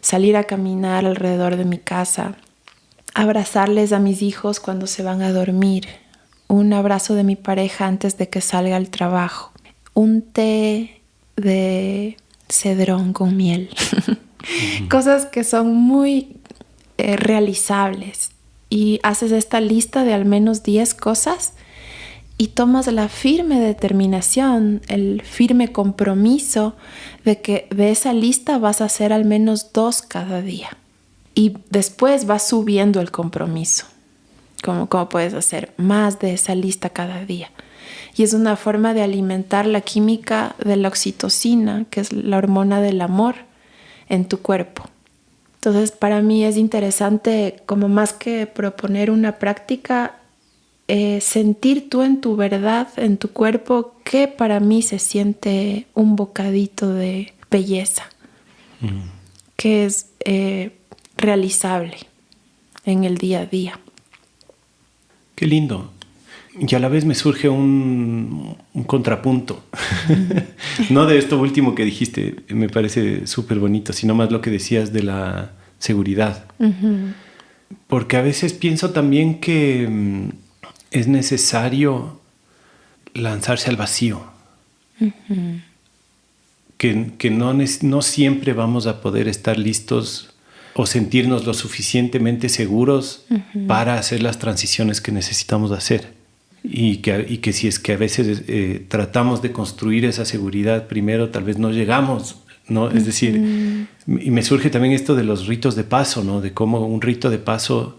salir a caminar alrededor de mi casa, abrazarles a mis hijos cuando se van a dormir, un abrazo de mi pareja antes de que salga al trabajo, un té de cedrón con miel. Cosas que son muy realizables. Y haces esta lista de al menos 10 cosas y tomas la firme determinación, el firme compromiso de que de esa lista vas a hacer al menos 2 cada día. Y después vas subiendo el compromiso. ¿Cómo puedes hacer más de esa lista cada día? Y es una forma de alimentar la química de la oxitocina, que es la hormona del amor, en tu cuerpo. Entonces, para mí es interesante, como más que proponer una práctica, sentir tú en tu verdad, en tu cuerpo, que para mí se siente un bocadito de belleza, que es realizable en el día a día. Qué lindo. Y a la vez me surge un contrapunto. No de esto último que dijiste, me parece súper bonito, sino más lo que decías de la seguridad. Uh-huh. Porque a veces pienso también que es necesario lanzarse al vacío. Uh-huh. Que no siempre vamos a poder estar listos o sentirnos lo suficientemente seguros uh-huh. para hacer las transiciones que necesitamos hacer. Y que si es que a veces tratamos de construir esa seguridad primero, tal vez no llegamos, ¿no? Es decir, y me surge también esto de los ritos de paso, ¿no? De cómo un rito de paso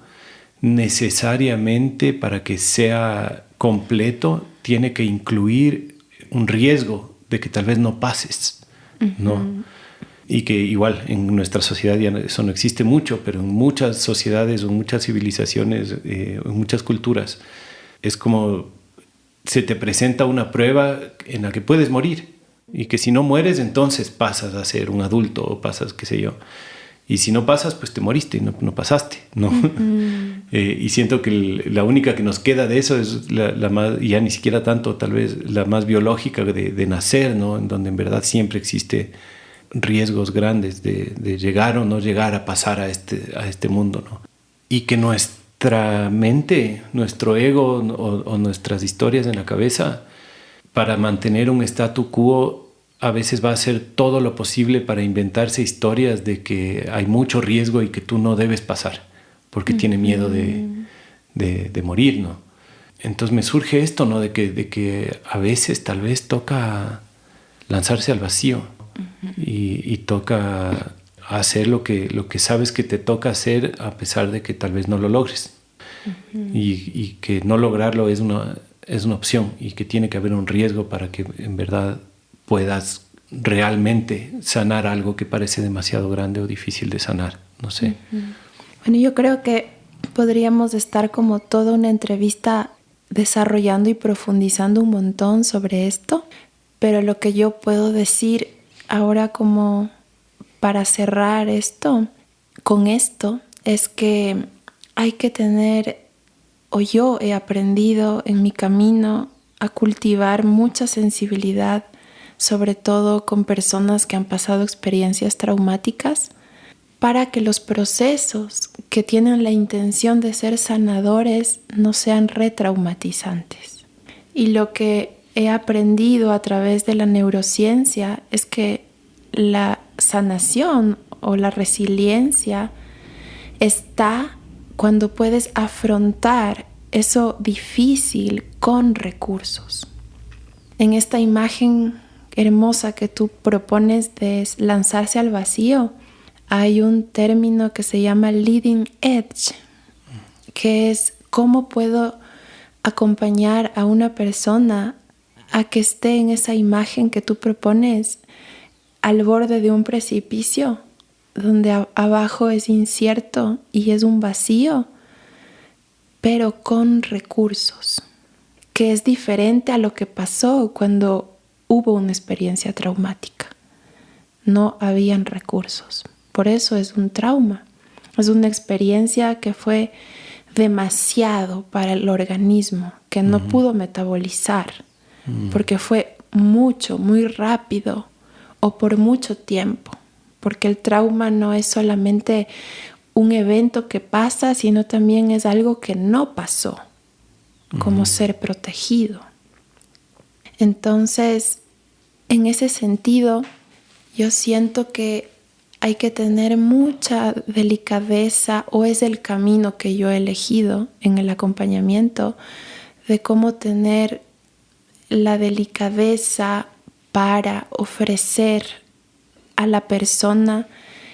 necesariamente para que sea completo tiene que incluir un riesgo de que tal vez no pases, ¿no? Uh-huh. Y que igual en nuestra sociedad ya eso no existe mucho, pero en muchas sociedades o en muchas civilizaciones, en muchas culturas, es como se te presenta una prueba en la que puedes morir y que si no mueres entonces pasas a ser un adulto o pasas, qué sé yo. Y si no pasas, pues te moriste y no pasaste, ¿no? Uh-huh. Y siento que la única que nos queda de eso es la más, ya ni siquiera tanto, tal vez la más biológica de nacer, ¿no? En donde en verdad siempre existe riesgos grandes de llegar o no llegar a pasar a este mundo, ¿no? Y que nuestra mente, nuestro ego o nuestras historias en la cabeza, para mantener un statu quo, a veces va a hacer todo lo posible para inventarse historias de que hay mucho riesgo y que tú no debes pasar, porque uh-huh. tiene miedo de morir, ¿no? Entonces me surge esto, ¿no? De que a veces tal vez toca lanzarse al vacío uh-huh. y toca hacer lo que sabes que te toca hacer a pesar de que tal vez no lo logres. Uh-huh. Y que no lograrlo es una opción y que tiene que haber un riesgo para que en verdad puedas realmente sanar algo que parece demasiado grande o difícil de sanar. No sé. Uh-huh. Bueno, yo creo que podríamos estar como toda una entrevista desarrollando y profundizando un montón sobre esto, pero lo que yo puedo decir ahora como para cerrar esto, con esto, es que hay que tener, o yo he aprendido en mi camino a cultivar mucha sensibilidad, sobre todo con personas que han pasado experiencias traumáticas, para que los procesos que tienen la intención de ser sanadores no sean retraumatizantes. Y lo que he aprendido a través de la neurociencia es que la sanación o la resiliencia está cuando puedes afrontar eso difícil con recursos. En esta imagen hermosa que tú propones de lanzarse al vacío, hay un término que se llama leading edge, que es cómo puedo acompañar a una persona a que esté en esa imagen que tú propones al borde de un precipicio donde abajo es incierto y es un vacío, pero con recursos, que es diferente a lo que pasó cuando hubo una experiencia traumática. No habían recursos. Por eso es un trauma. Es una experiencia que fue demasiado para el organismo, que no pudo metabolizar, porque fue mucho, muy rápido o por mucho tiempo. Porque el trauma no es solamente un evento que pasa, sino también es algo que no pasó, como ser protegido. Entonces, en ese sentido, yo siento que hay que tener mucha delicadeza, o es el camino que yo he elegido en el acompañamiento, de cómo tener la delicadeza para ofrecer a la persona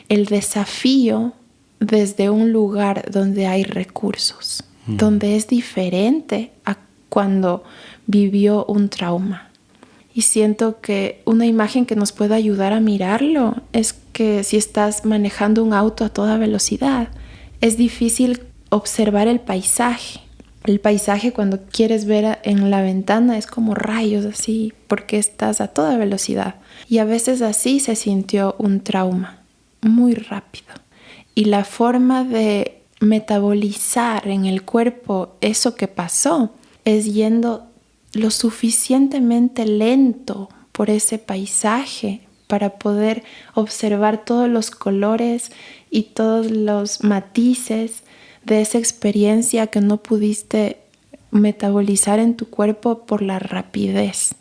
el desafío desde un lugar donde hay recursos, donde es diferente a cuando vivió un trauma. Y siento que una imagen que nos puede ayudar a mirarlo es que si estás manejando un auto a toda velocidad, es difícil observar el paisaje. El paisaje, cuando quieres ver en la ventana, es como rayos así, porque estás a toda velocidad. Y a veces así se sintió un trauma, muy rápido. Y la forma de metabolizar en el cuerpo eso que pasó es yendo lo suficientemente lento por ese paisaje para poder observar todos los colores y todos los matices de esa experiencia que no pudiste metabolizar en tu cuerpo por la rapidez.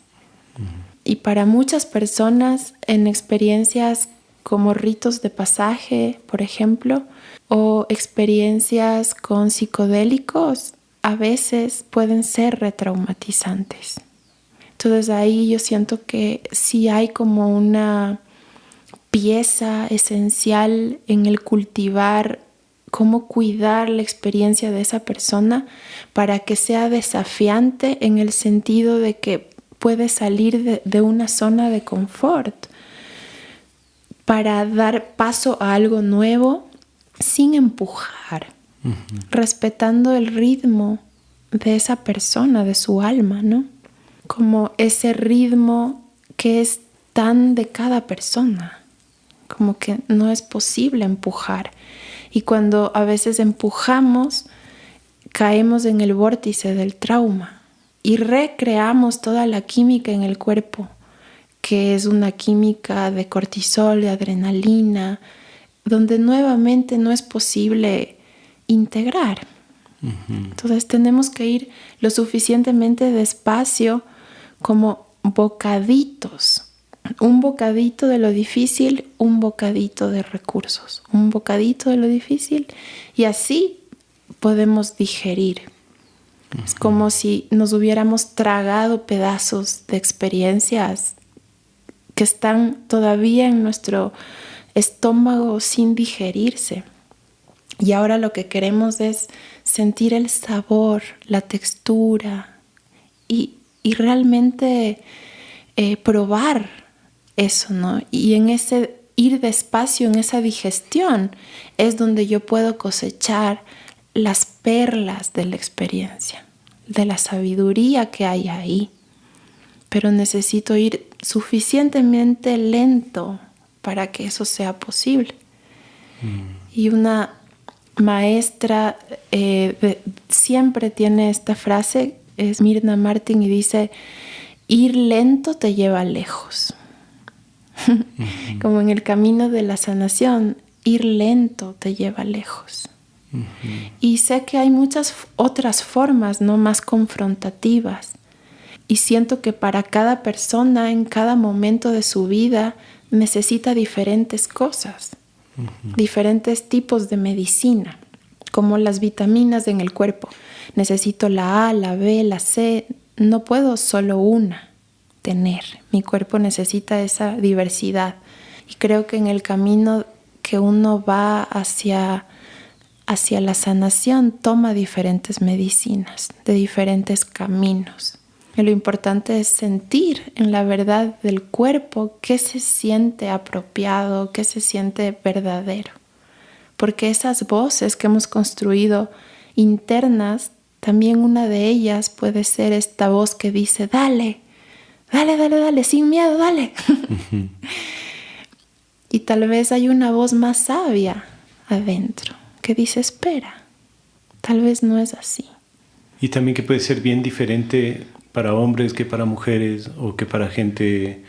Y para muchas personas, en experiencias como ritos de pasaje, por ejemplo, o experiencias con psicodélicos, a veces pueden ser retraumatizantes. Entonces ahí yo siento que sí hay como una pieza esencial en el cultivar cómo cuidar la experiencia de esa persona para que sea desafiante, en el sentido de que puede salir de una zona de confort para dar paso a algo nuevo sin empujar, respetando el ritmo de esa persona, de su alma, ¿no? Como ese ritmo que es tan de cada persona, como que no es posible empujar. Y cuando a veces empujamos, caemos en el vórtice del trauma y recreamos toda la química en el cuerpo, que es una química de cortisol, de adrenalina, donde nuevamente no es posible integrar. Entonces tenemos que ir lo suficientemente despacio, como bocaditos. Un bocadito de lo difícil, un bocadito de recursos, un bocadito de lo difícil, y así podemos digerir. Es como si nos hubiéramos tragado pedazos de experiencias que están todavía en nuestro estómago sin digerirse. Y ahora lo que queremos es sentir el sabor, la textura y realmente probar eso, ¿no? Y en ese ir despacio, en esa digestión, es donde yo puedo cosechar las perlas de la experiencia, de la sabiduría que hay ahí. Pero necesito ir suficientemente lento para que eso sea posible. Y una maestra siempre tiene esta frase, es Mirna Martin, y dice: ir lento te lleva lejos. Como en el camino de la sanación, ir lento te lleva lejos. Y sé que hay muchas otras formas, ¿no?, más confrontativas. Y siento que para cada persona, en cada momento de su vida, necesita diferentes cosas, diferentes tipos de medicina, como las vitaminas en el cuerpo. Necesito la A, la B, la C. No puedo solo una tener. Mi cuerpo necesita esa diversidad. Y creo que en el camino que uno va hacia la sanación, toma diferentes medicinas de diferentes caminos. Y lo importante es sentir en la verdad del cuerpo qué se siente apropiado, qué se siente verdadero. Porque esas voces que hemos construido internas, también una de ellas puede ser esta voz que dice: dale, dale, dale, dale, sin miedo, dale. Y tal vez hay una voz más sabia adentro que dice: espera, tal vez no es así. Y también que puede ser bien diferente para hombres que para mujeres, o que para gente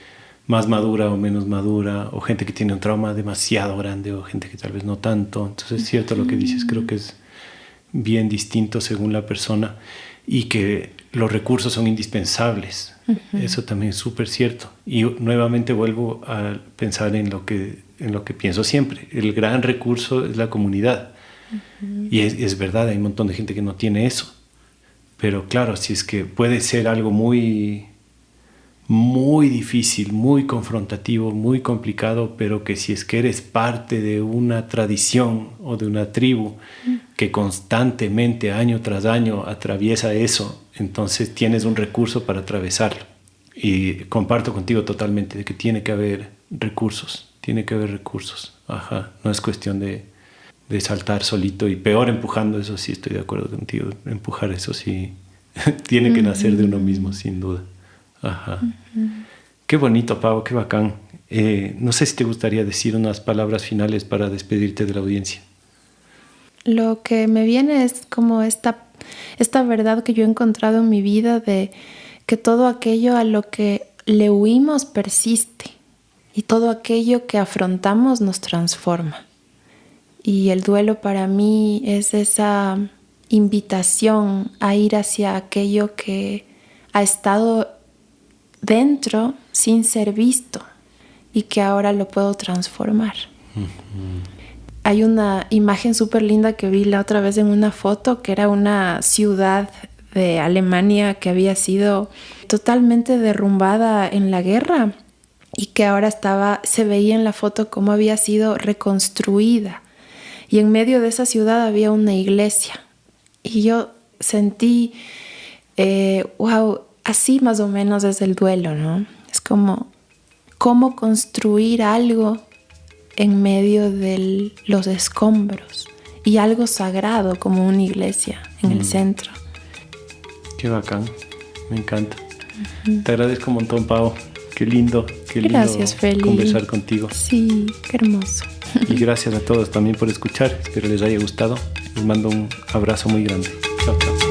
más madura o menos madura, o gente que tiene un trauma demasiado grande o gente que tal vez no tanto. Entonces es cierto lo que dices, creo que es bien distinto según la persona, y que los recursos son indispensables. Eso también es súper cierto. Y nuevamente vuelvo a pensar en lo que pienso siempre. El gran recurso es la comunidad. Y es verdad, hay un montón de gente que no tiene eso. Pero claro, si es que puede ser algo muy, muy difícil, muy confrontativo, muy complicado, pero que si es que eres parte de una tradición o de una tribu que constantemente, año tras año, atraviesa eso, entonces tienes un recurso para atravesarlo. Y comparto contigo totalmente de que tiene que haber recursos. Ajá, no es cuestión de saltar solito, y peor empujando. Eso sí, estoy de acuerdo contigo. Empujar, eso sí tiene que nacer de uno mismo, sin duda. Ajá. Qué bonito, Pau, qué bacán. No sé si te gustaría decir unas palabras finales para despedirte de la audiencia. Lo que me viene es como esta verdad que yo he encontrado en mi vida, de que todo aquello a lo que le huimos persiste, y todo aquello que afrontamos nos transforma. Y el duelo para mí es esa invitación a ir hacia aquello que ha estado dentro sin ser visto y que ahora lo puedo transformar. Hay una imagen súper linda que vi la otra vez en una foto, que era una ciudad de Alemania que había sido totalmente derrumbada en la guerra y que ahora se veía en la foto cómo había sido reconstruida. Y en medio de esa ciudad había una iglesia. Y yo sentí, wow, así más o menos es el duelo, ¿no? Es como cómo construir algo en medio de los escombros, y algo sagrado como una iglesia en el centro. Qué bacán, me encanta. Te agradezco un montón, Pau. Qué lindo Gracias, Feli. Conversar contigo. Sí, qué hermoso. Y gracias a todos también por escuchar. Espero les haya gustado. Les mando un abrazo muy grande. Chao, chao.